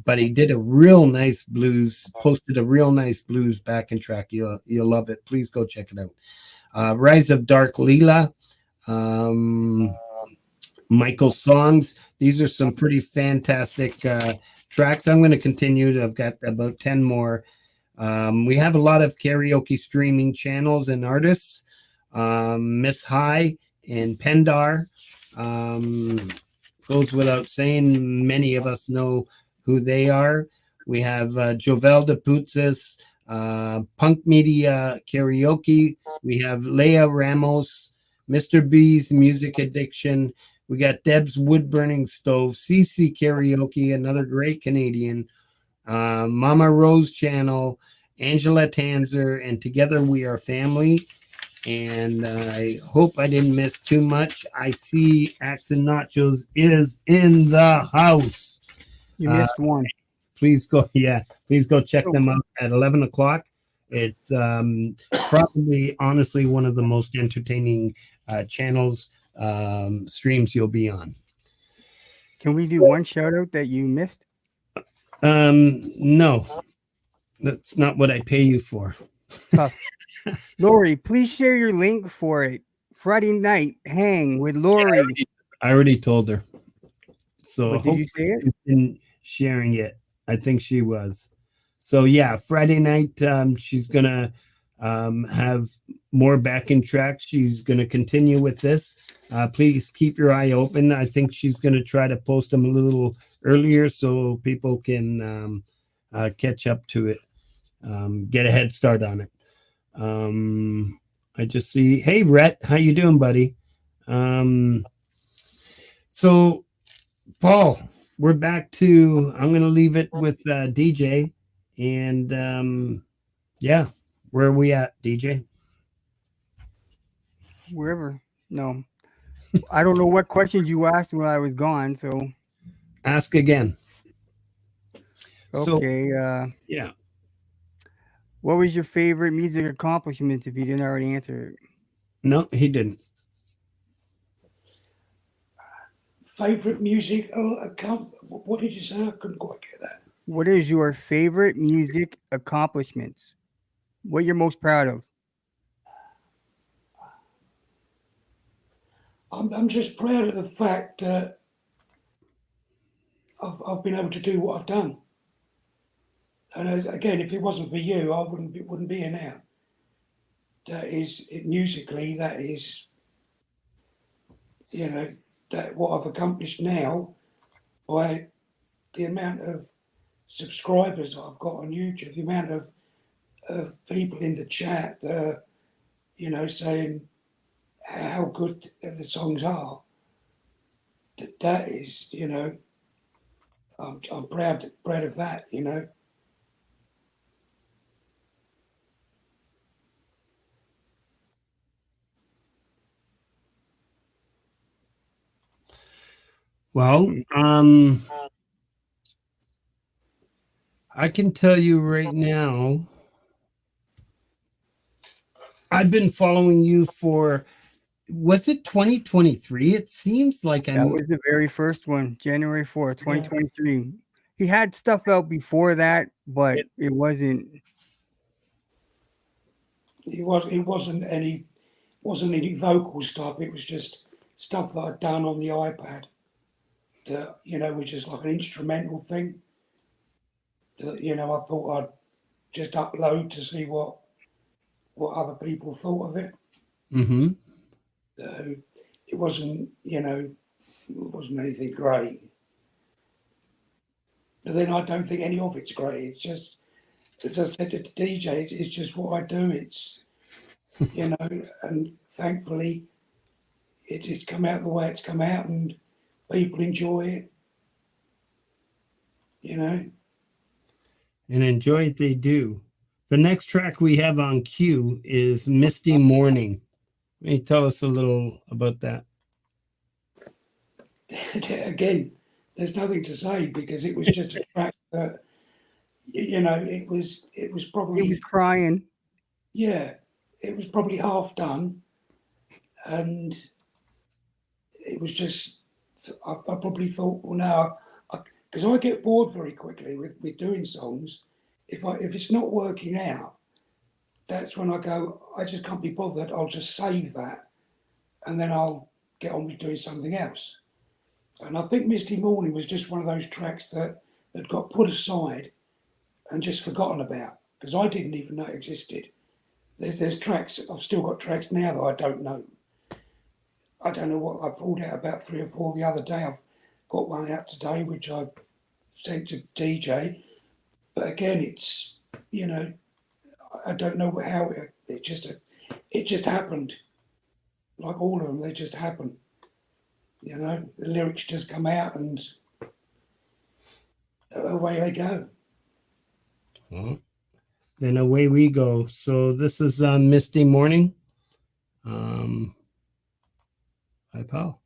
But he did a real nice blues, posted a real nice blues backing track. You'll love it. Please go check it out. Rise of Dark Leela, Michael Songs. These are some pretty fantastic tracks. I'm going to continue. I've got about 10 more. We have a lot of karaoke streaming channels and artists. Miss High and Pendar. Goes without saying, many of us know who they are. We have Jovel de Putzes, Punk Media Karaoke. We have Leah Ramos, Mr. B's Music Addiction. We got Deb's Wood Burning Stove, CC Karaoke, another great Canadian, Mama Rose Channel, Angela Tanzer, and Together We Are Family. And I hope I didn't miss too much. I see Axon Nachos is in the house. You missed one. Please go check them out at 11 o'clock. It's probably, honestly, one of the most entertaining channels, streams you'll be on. Can we do one shout out that you missed? No, that's not what I pay you for. Tough. Lori, please share your link for it. Friday night hang with Lori. I already told her. So But did you say it? she's been sharing it. I think she was. So yeah, Friday night, she's gonna have more backing tracks. She's gonna continue with this. Please keep your eye open. I think she's gonna try to post them a little earlier so people can catch up to it, get a head start on it. I just see, hey Rhett, how you doing, buddy? So Paul, we're back to, I'm gonna leave it with DJ, and yeah, where are we at, DJ? Wherever. No. I don't know what questions you asked while I was gone, so Ask again. So, okay. yeah. What was your favorite music accomplishment if you didn't already answer it? No, he didn't. Favorite music? What did you say? I couldn't quite get that. What is your favorite music accomplishments? What you're most proud of? I'm just proud of the fact that I've been able to do what I've done. And again, if it wasn't for you, I wouldn't be here now. That is musically. That is, that what I've accomplished now by the amount of subscribers I've got on YouTube, the amount of people in the chat, saying how good the songs are. That is, I'm proud of that. Well, I can tell you right now, I've been following you for, was it 2023? It seems like That was the very first one, January 4th, 2023. He had stuff out before that, but it wasn't. It wasn't any vocal stuff. It was just stuff that I'd done on the iPad. That was just like an instrumental thing. That I thought I'd just upload to see what other people thought of it. Mm-hmm. So it wasn't anything great. But then I don't think any of it's great. It's just, as I said to the DJ, it's just what I do. It's, and thankfully it's come out the way it's come out and people enjoy it, And enjoy it they do. The next track we have on cue is Misty Morning. Can you tell us a little about that? Again, there's nothing to say because it was just a track that, it was probably... He was crying. Yeah, it was probably half done. And it was just, I probably thought, well, now, because I get bored very quickly with doing songs. If it's not working out, that's when I go, I just can't be bothered. I'll just save that, and then I'll get on with doing something else. And I think Misty Morning was just one of those tracks that got put aside and just forgotten about because I didn't even know it existed. There's tracks, I've still got tracks now that I don't know. I don't know what I pulled out about 3 or 4 the other day. I've got one out today, which I sent to DJ. But again, it's, I don't know how it just happened. Like all of them, they just happen. The lyrics just come out and away they go. Well, then away we go. So this is Misty Morning. Hi, pal.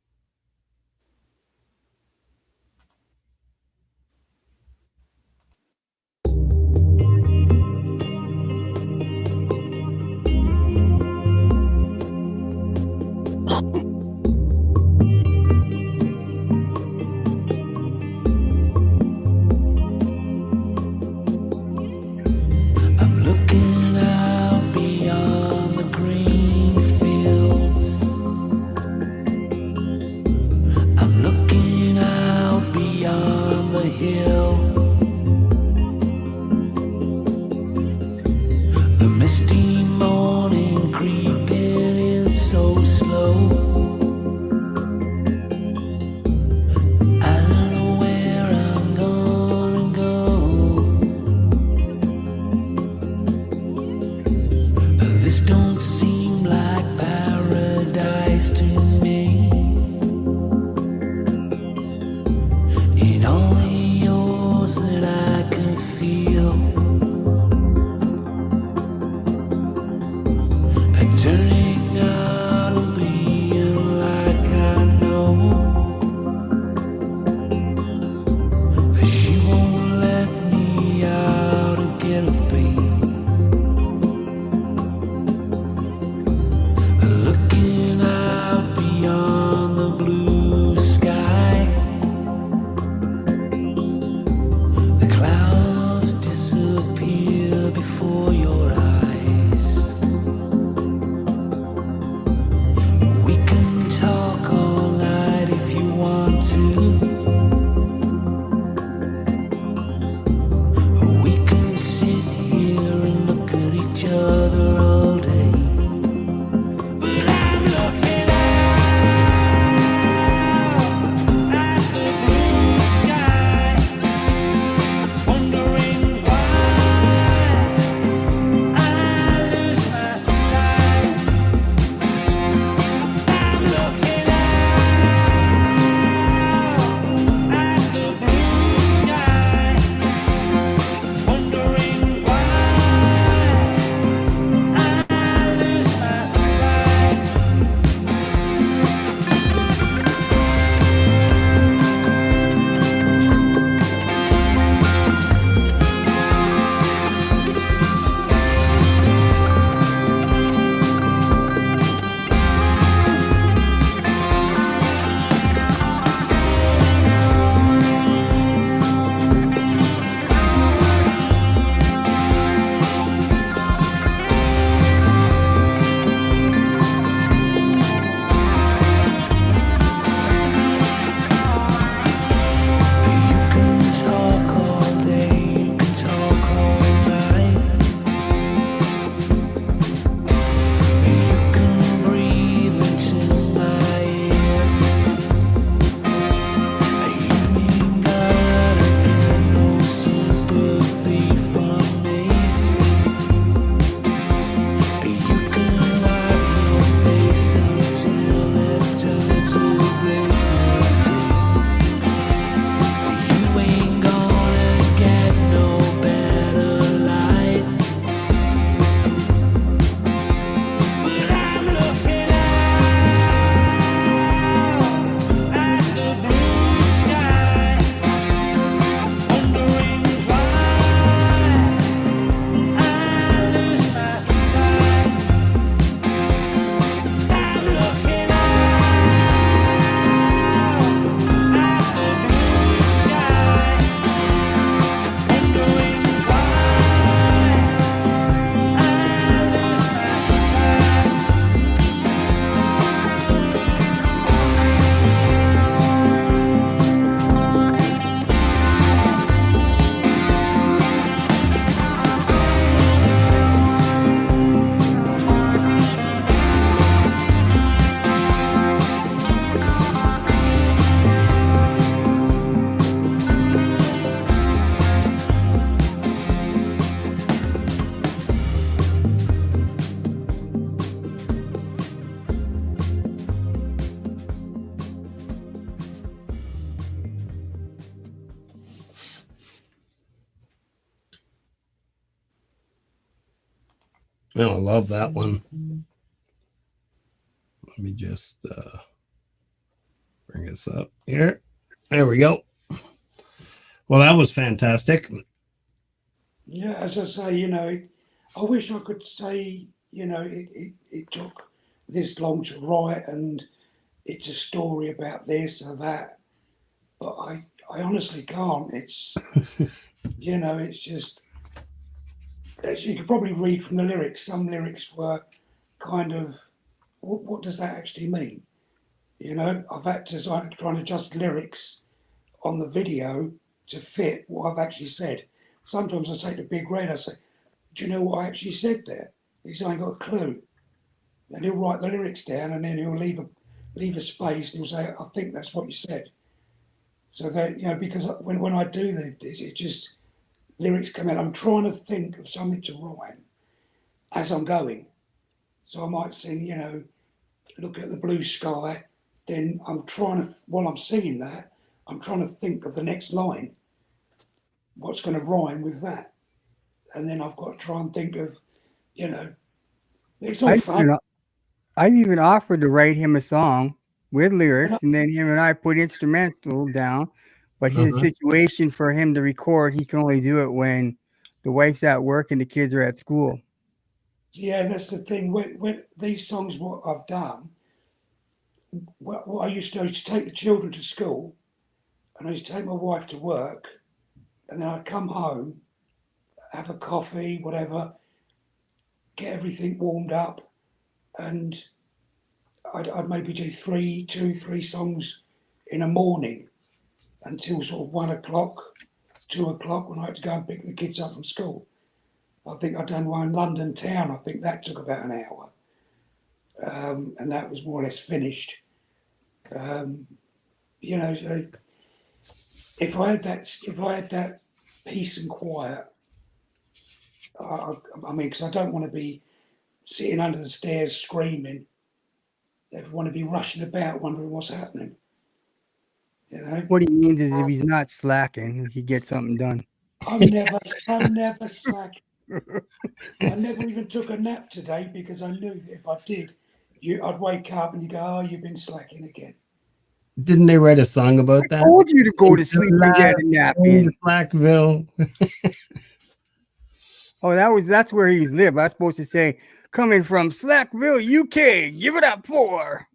I'm looking out beyond the green fields. I'm looking out beyond the hill. The misty morning creeping in so slow. I don't know where I'm gonna go. This don't seem like paradise to me. In all the yours that I can feel, turning out and being like I know. She won't let me out and get a beat. Looking out beyond the blue sky, the clouds disappear before your eyes. We can talk all night if you want to. We can sit here and look at each other all day. But I'm looking out at the blue sky, wondering why I lose my sight. I'm looking out at the blue sky, wondering why Oh, I love that one. Let me just bring this up here. There we go. Well, that was fantastic. Yeah, as I say, I wish I could say, it took this long to write and it's a story about this or that, but I honestly can't. It's just, as you could probably read from the lyrics, some lyrics were kind of, what does that actually mean? I've had to try and adjust lyrics on the video to fit what I've actually said. Sometimes I say to Big Red, I say, do you know what I actually said there? He's ain't got a clue. And he'll write the lyrics down and then he'll leave a space and he'll say, I think that's what you said. So that, because when I do this, it just, lyrics come out. I'm trying to think of something to rhyme as I'm going. So I might sing, look at the blue sky. Then while I'm singing that, I'm trying to think of the next line. What's going to rhyme with that? And then I've got to try and think of, it's all fun. I've even offered to write him a song with And lyrics, and then him and I put instrumental down. But his situation for him to record, he can only do it when the wife's at work and the kids are at school. Yeah, that's the thing. When these songs, what I've done, what I used to do is to take the children to school, and I used to take my wife to work, and then I'd come home, have a coffee, whatever, get everything warmed up, and I'd maybe do three songs in a morning until sort of 1 o'clock, 2 o'clock when I had to go and pick the kids up from school. I think I'd done one in London town. I think that took about an hour, and that was more or less finished. So if I had that peace and quiet, I mean, because I don't want to be sitting under the stairs screaming. I want to be rushing about, wondering what's happening. What he means is if he's not slacking, he gets something done. I'm never slacking. I never even took a nap today because I knew that if I did, I'd wake up and you go, "Oh, you've been slacking again." Didn't they write a song about I that? told you to go to sleep and get a nap in. Slackville. Oh, that's where he's lived. I was supposed to say, coming from Slackville, UK, give it up for.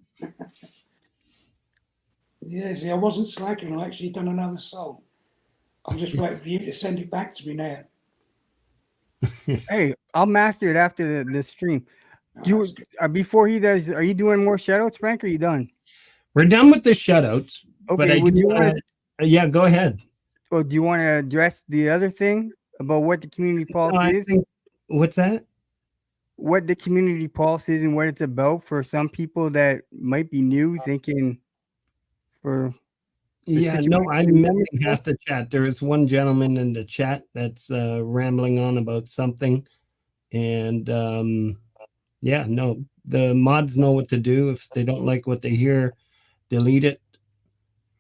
Yeah, see, I wasn't slacking. I actually done another song. I'm just waiting for you to send it back to me now. Hey, I'll master it after the stream. Before he does, are you doing more shoutouts, Frank? Or are you done? We're done with the shutouts. Okay, but I would do you want to? Yeah, go ahead. Or do you want to address the other thing about what the community pulse is? What's that? What the community pulse is and what it's about for some people that might be new, thinking for. Yeah, no, I'm missing half the chat. There is one gentleman in the chat that's rambling on about something. And yeah, no, the mods know what to do. If they don't like what they hear, delete it.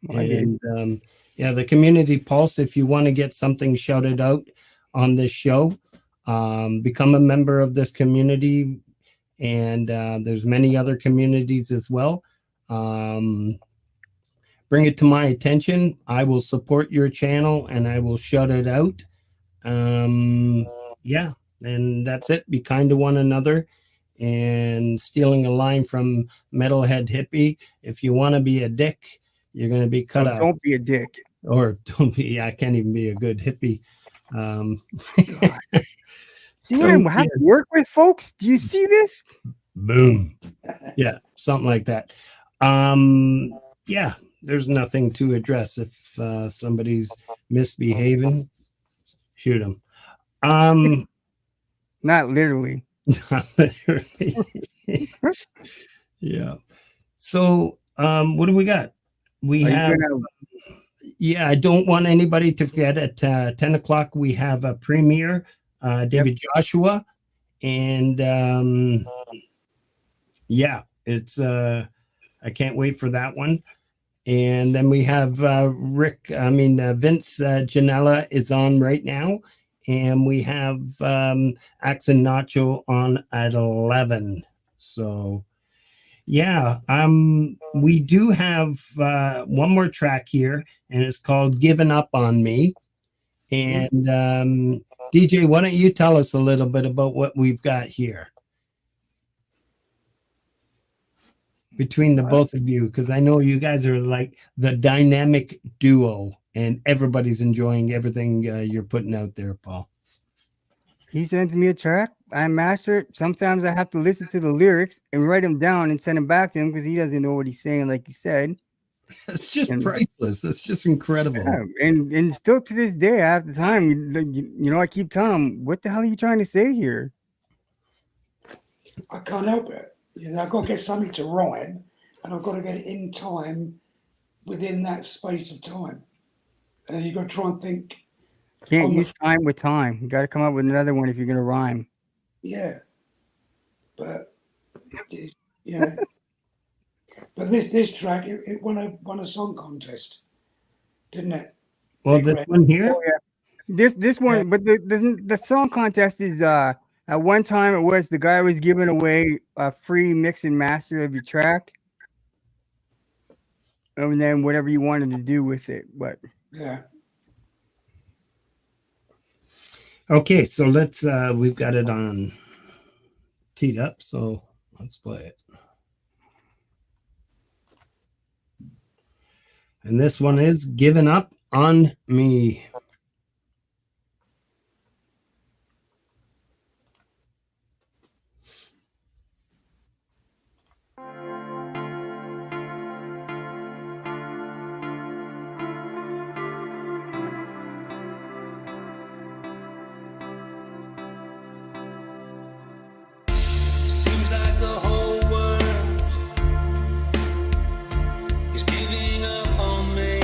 And yeah, the community pulse, if you want to get something shouted out on this show, become a member of this community. And there's many other communities as well. Bring it to my attention. I will support your channel and I will shout it out. Yeah, and that's it. Be kind to one another. And stealing a line from Metalhead Hippie, if you want to be a dick, you're going to be cut out. Don't be a dick. Or don't be, I can't even be a good hippie. See what I have to work with, folks? Do you see this? Boom. Yeah, something like that. Yeah, there's nothing to address. If somebody's misbehaving, shoot them. Not literally. Not literally. Yeah. So what do we got? We have yeah, I don't want anybody to forget at 10 o'clock we have a premiere, David Joshua, and yeah, it's I can't wait for that one. And then we have Vince Janella is on right now, and we have Axe and Nacho on at 11. So yeah, we do have one more track here, and it's called "Giving Up on Me." And DJ, why don't you tell us a little bit about what we've got here between the both of you? Because I know you guys are like the dynamic duo, and everybody's enjoying everything you're putting out there, Paul. He sends me a track. I master it. Sometimes I have to listen to the lyrics and write them down and send them back to him because he doesn't know what he's saying, like you said. It's just priceless. It's just incredible. Yeah, and still to this day, I have the time. You know, I keep telling him, "What the hell are you trying to say here?" I can't help it. You know, I've got to get something to write, and I've got to get it in time within that space of time. And you've got to try and think. Can't use time with time. You got to come up with another one if you're gonna rhyme. Yeah, but you know, but this track it won a song contest, didn't it? Well, this one here. Oh, yeah. This one, but the song contest is at one time it was the guy was giving away a free mix and master of your track, and then whatever you wanted to do with it. But yeah. Okay, so let's we've got it on teed up, so let's play it. And this one is "Giving Up on Me." Seems like the whole world is giving up on me.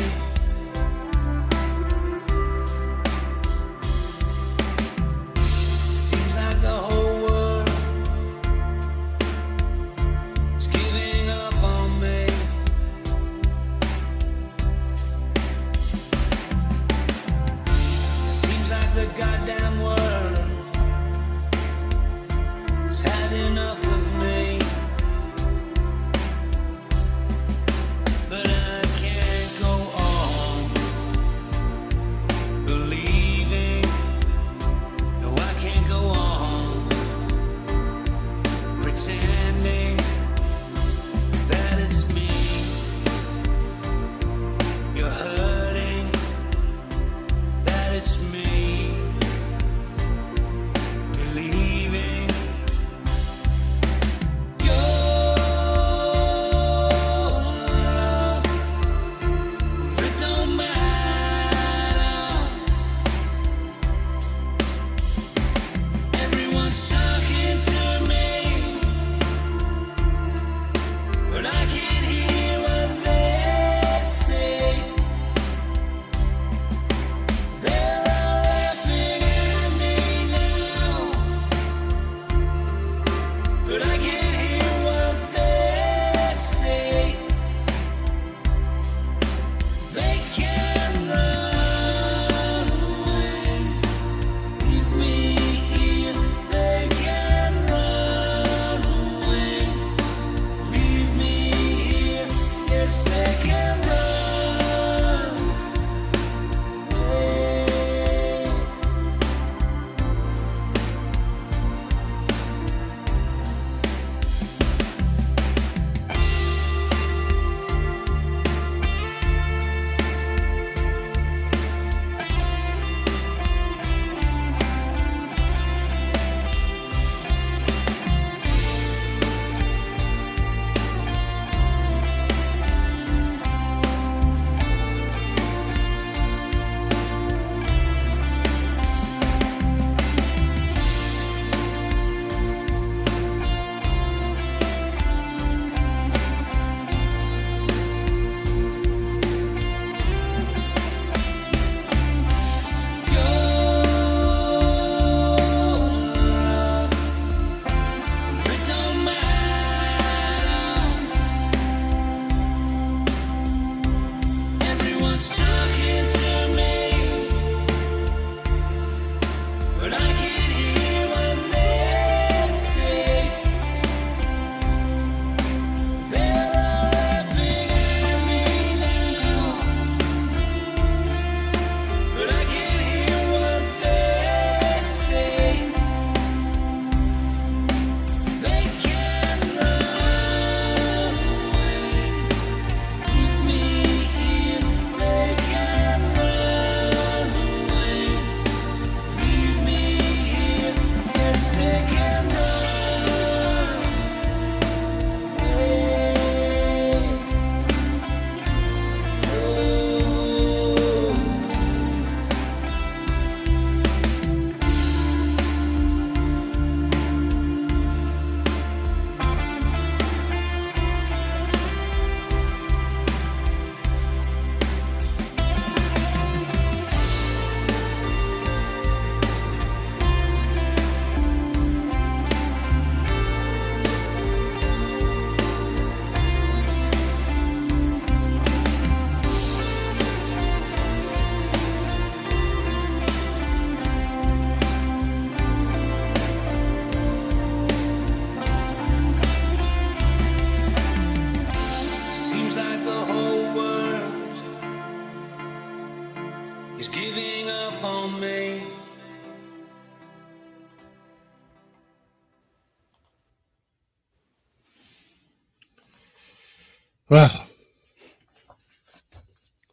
Well,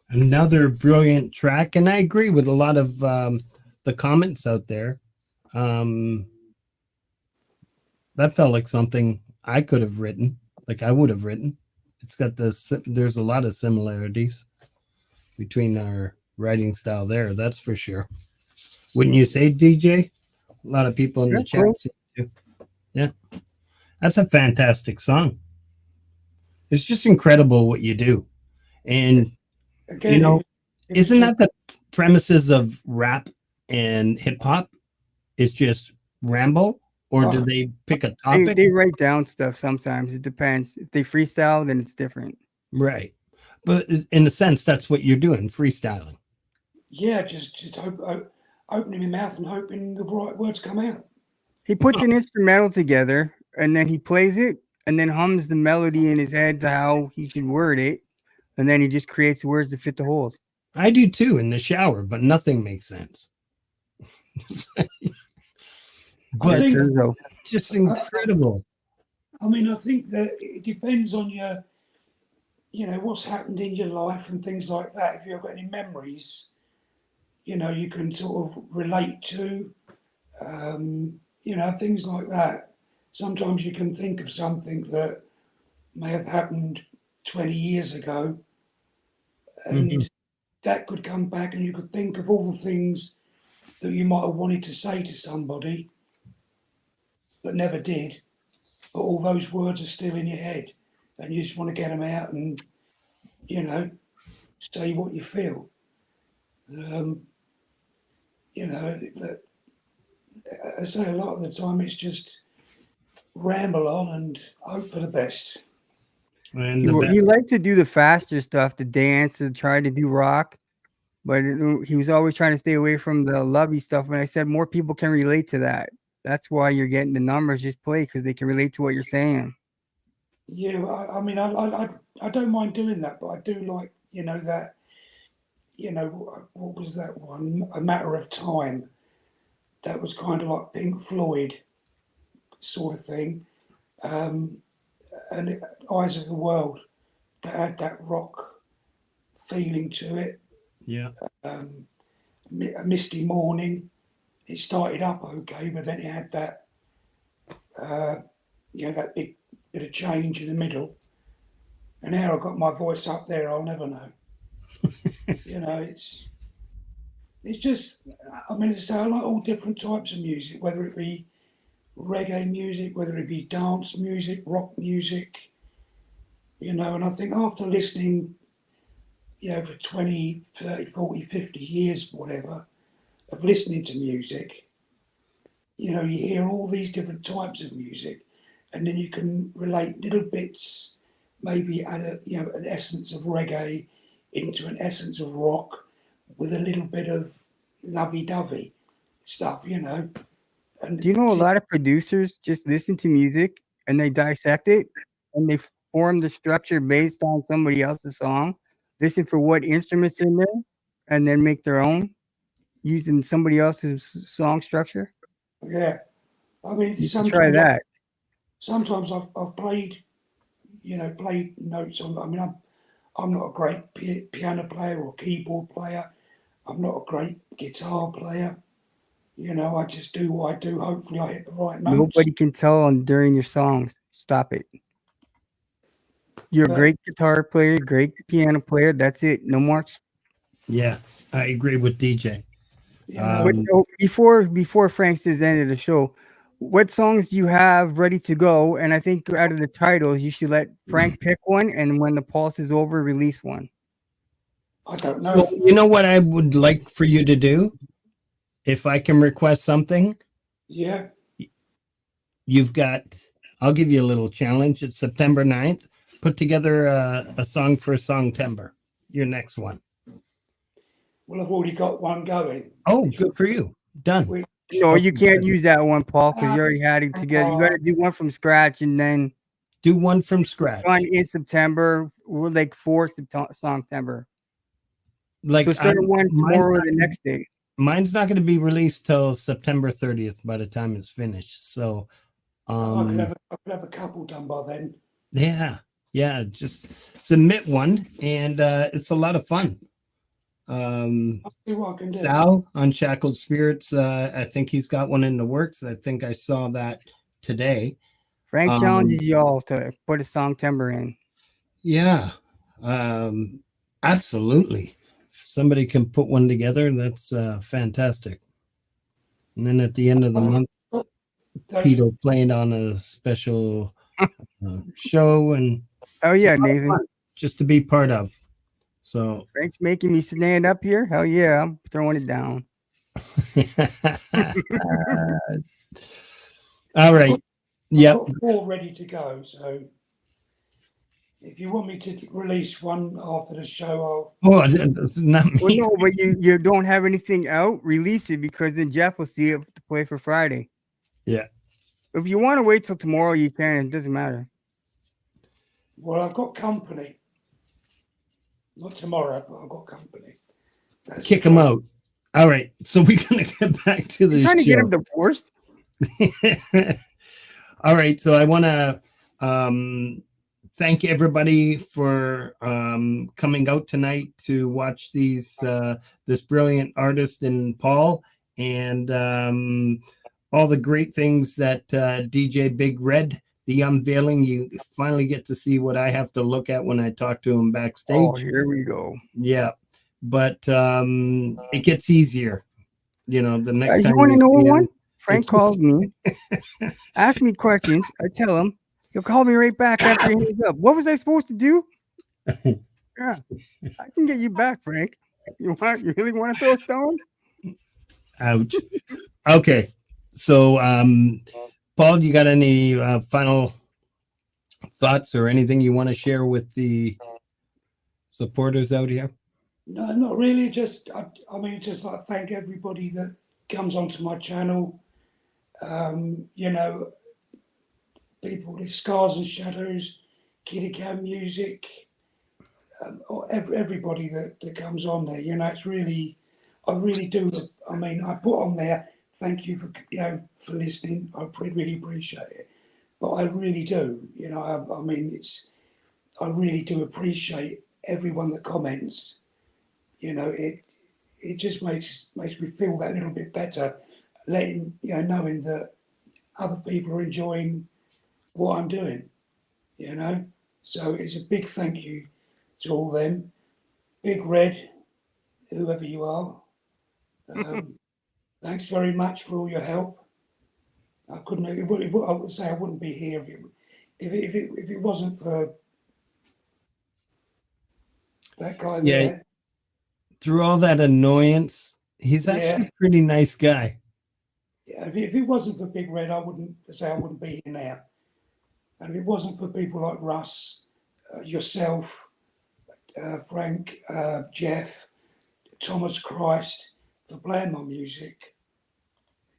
another brilliant track, and I agree with a lot of the comments out there. That felt like something I could have written, like I would have written. It's got this. There's a lot of similarities between our writing style there. That's for sure. Wouldn't you say, DJ? A lot of people in the chat Cool. say too. Yeah, that's a fantastic song. It's just incredible what you do, and Again, you know, it was isn't just- that the premises of rap and hip hop? It's just ramble, or do they pick a topic? They write down stuff sometimes. It depends. If they freestyle, then it's different. Right. But in a sense, that's what you're doing, freestyling. yeah, just opening my mouth and hoping the right words come out. He puts an instrumental together and then he plays it and then hums the melody in his head to how he should word it. And then he just creates words to fit the holes. I do too in the shower, but nothing makes sense. But think- Turzo. just incredible. I mean, I think that it depends on your, what's happened in your life and things like that. If you've got any memories, you can sort of relate to, things like that. Sometimes you can think of something that may have happened 20 years ago, and that could come back, and you could think of all the things that you might have wanted to say to somebody, but never did. But all those words are still in your head, and you just want to get them out and, say what you feel. But I say a lot of the time it's just ramble on and hope for the best. And He liked to do the faster stuff, the dance, and try to do rock. But he was always trying to stay away from the lovey stuff. And I said more people can relate to that. That's why you're getting the numbers just play because they can relate to what you're saying. Yeah, I mean, I don't mind doing that, but I do like, that, what was that one? A Matter of Time. That was kind of like Pink Floyd sort of thing. And Eyes of the World, that had that rock feeling to it. yeah. A Misty Morning, it started up okay, but then it had that, that big bit of change in the middle. And how I got my voice up there, I'll never know. It's just, I mean, I like all different types of music, whether it be reggae music, whether it be dance music, rock music, and I think after listening, for 20, 30, 40, 50 years, whatever, of listening to music, you hear all these different types of music, and then you can relate little bits, maybe add an essence of reggae into an essence of rock with a little bit of lovey-dovey stuff, And Do you know a lot of producers just listen to music and they dissect it and they form the structure based on somebody else's song, listen for what instruments in there, and then make their own using somebody else's song structure? Yeah, I mean, You should try that. Sometimes I've played, played notes on. I mean, I'm not a great piano player or keyboard player. I'm not a great guitar player. I just do what I do. Hopefully, I hit the right notes. Nobody can tell during your songs. Stop it. You're a But- great guitar player, great piano player. That's it. No more. Yeah. I agree with DJ. But before Frank says the end of the show, what songs do you have ready to go? And I think out of the titles, you should let Frank pick one, and when the pulse is over, release one. I don't know. So, you know what I would like for you to do? If I can request something, Yeah, I'll give you a little challenge. It's September 9th. Put together a song for Songtember, your next one. well, I've already got one going. Oh, good for you. Done. We- No, you can't use that one, Paul, because you already had it together. You got to do one from scratch, and then Do one from scratch. one in September. We're like 4th Songtember. Like So start one tomorrow or the next day. Mine's not going to be released till September 30th by the time it's finished. So, I could have a couple done by then. yeah, Yeah, just submit one, and it's a lot of fun. See what I can do. Sal, Unshackled Spirits, I think he's got one in the works. I think I saw that today. Frank Um, challenges y'all to put a song timber in. Yeah, absolutely. If somebody can put one together, that's fantastic. And then at the end of the month, Pete will play it on a special show, and Oh it's a yeah, lot of Nathan. fun just to be part of. So, Frank's making me stand up here. Hell yeah, I'm throwing it down. all right. I've Yep. got 4 ready to go. So if you want me to release one after the show, Oh, that's not me. Well, no, but you don't have anything out. Release it because then Jeff will see it to play for Friday. Yeah. If you want to wait till tomorrow, you can. It doesn't matter. well, I've got company. Not tomorrow, but I've got company. That's Kick the him trouble. out. All right. So we're going to get back to the You're trying to show. get him divorced. All right. So I want to thank everybody for coming out tonight to watch these this brilliant artist in Paul, and all the great things that DJ Big Red, the unveiling. You finally get to see what I have to look at when I talk to him backstage. Oh, here we go. Yeah, but it gets easier. You know, the next time You want to know see him, one? Frank it's- calls me, asks me questions. I tell him. He'll call me right back after he hangs up. What was I supposed to do? Yeah, I can get you back, Frank. You really want to throw a stone? Ouch. Okay. So, Paul, you got any final thoughts or anything you want to share with the supporters out here? No, not really. Just, I mean, just like thank everybody that comes onto my channel. You know, people with Scars and Shadows, Kitty Cat Music, or everybody that comes on there. You know, it's really, I really do. I mean, I put on there, thank you for for listening. I really appreciate it. But I really do. You know, I mean, I really do appreciate everyone that comments. You know, it just makes me feel that little bit better, knowing that other people are enjoying what I'm doing. You know, so it's a big thank you to all them. Big Red, whoever you are, thanks very much for all your help. I couldn't. I would say I wouldn't be here if it wasn't for that guy Yeah. there. Through all that annoyance, he's actually Yeah. a pretty nice guy. Yeah, if it wasn't for Big Red, I wouldn't be here now. And if it wasn't for people like Russ, yourself, Frank, Jeff, Thomas Christ, for playing my music,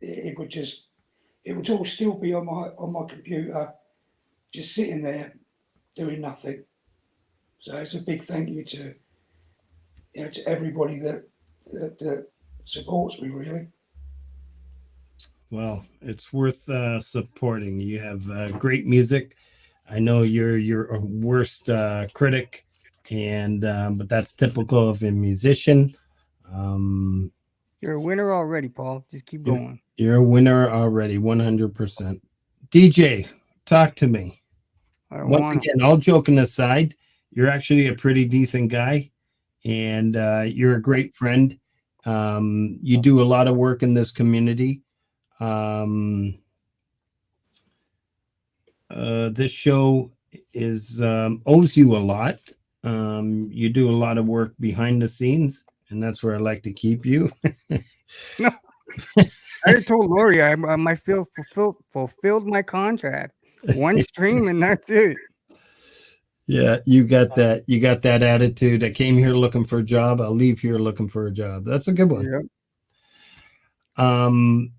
it would all still be on my computer, just sitting there doing nothing. So it's a big thank you to to everybody that supports me, really. Well, it's worth supporting. You have great music. I know you're your worst critic, and but that's typical of a musician. You're a winner already, Paul. Just keep going. You're a winner already, 100%. DJ, talk to me. I don't Once want again, all joking aside, you're actually a pretty decent guy, and you're a great friend. You do a lot of work in this community. This show is owes you a lot. You do a lot of work behind the scenes, and that's where I like to keep you. No. I already told Lori I might feel fulfilled my contract. One stream and that's it. Yeah, you got that. You got that attitude. I came here looking for a job. I'll leave here looking for a job. That's a good one. Yep.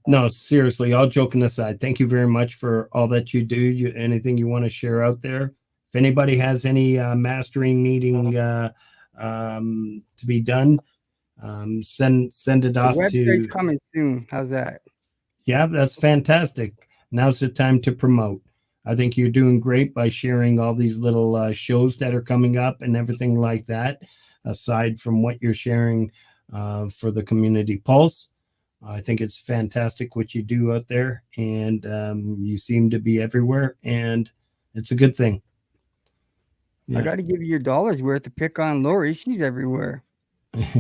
No, seriously, all joking aside, thank you very much for all that you do. Anything you want to share out there? If anybody has any mastering needing to be done, send it The off website's to. coming soon. How's that? Yeah, that's fantastic. Now's the time to promote. I think you're doing great by sharing all these little shows that are coming up and everything like that, aside from what you're sharing for the Community Pulse. I think it's fantastic what you do out there, and you seem to be everywhere, and it's a good thing. I got to give you your $1 worth to pick on Lori. She's everywhere.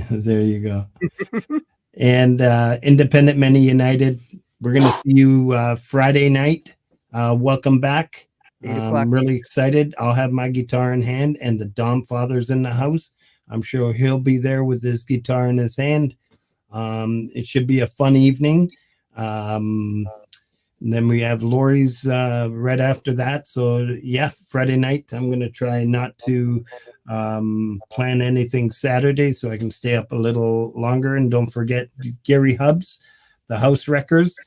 There you go. And Independent Many United, we're going to see you Friday night. Welcome back. 8 o'clock. I'm really excited. I'll have my guitar in hand, and the Dom Father's in the house. I'm sure he'll be there with his guitar in his hand. It should be a fun evening. And then we have Lori's right after that. So yeah, Friday night, I'm going to try not to plan anything Saturday so I can stay up a little longer. And don't forget Gary Hubbs, the House Wreckers.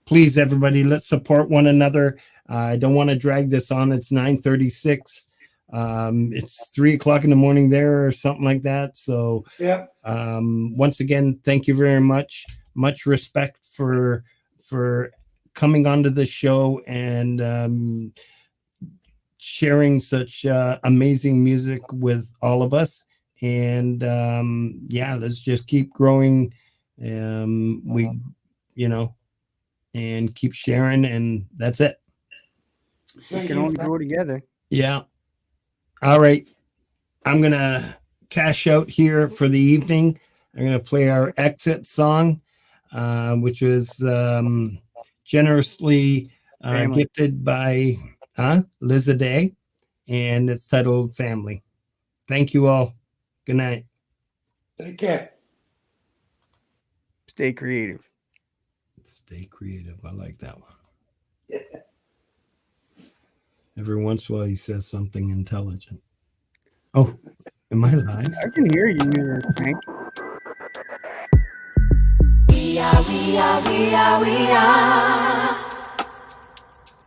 Please, everybody, let's support one another. I don't want to drag this on. It's 9:36. It's 3 o'clock in the morning there or something like that. So Yeah. once again, thank you very much. Much respect for coming onto the show and sharing such amazing music with all of us. And yeah, let's just keep growing. And keep sharing, and that's it. We can only grow together. Yeah. All right. I'm going to cash out here for the evening. I'm going to play our exit song, which was generously gifted by Liza Day, and it's titled Family. Thank you all. Good night. Take care. Stay creative. Stay creative. I like that one. Every once in a while, he says something intelligent. Oh, am I live? I can hear you, Frank. We are. We are. We are. We are.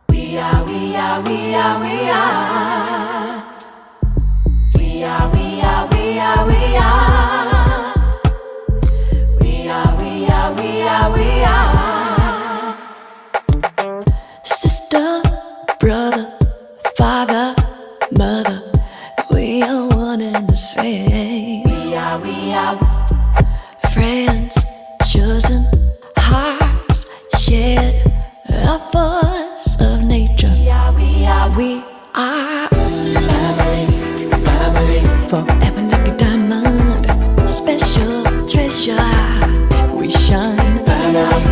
We are. We are. We are. We are. We are. We are. We are. We are. We are. We are. Sister, brother, father, mother, we are one and the same. We are friends, chosen hearts, shared a force of nature. We are family, forever like a diamond, special treasure. We shine. Family.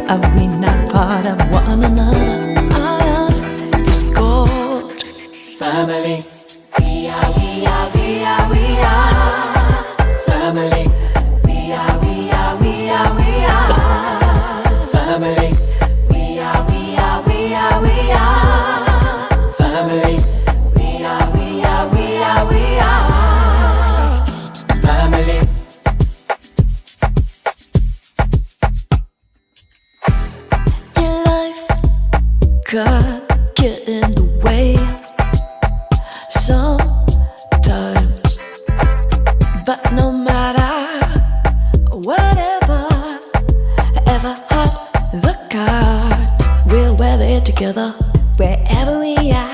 Are we not part of one another? Our love is gold. Family. We are. Family. We are. Family. We are. Family. We are. Family. Your life could get in the way sometimes, but no matter whatever, ever hot the cards, we'll weather it together wherever we are.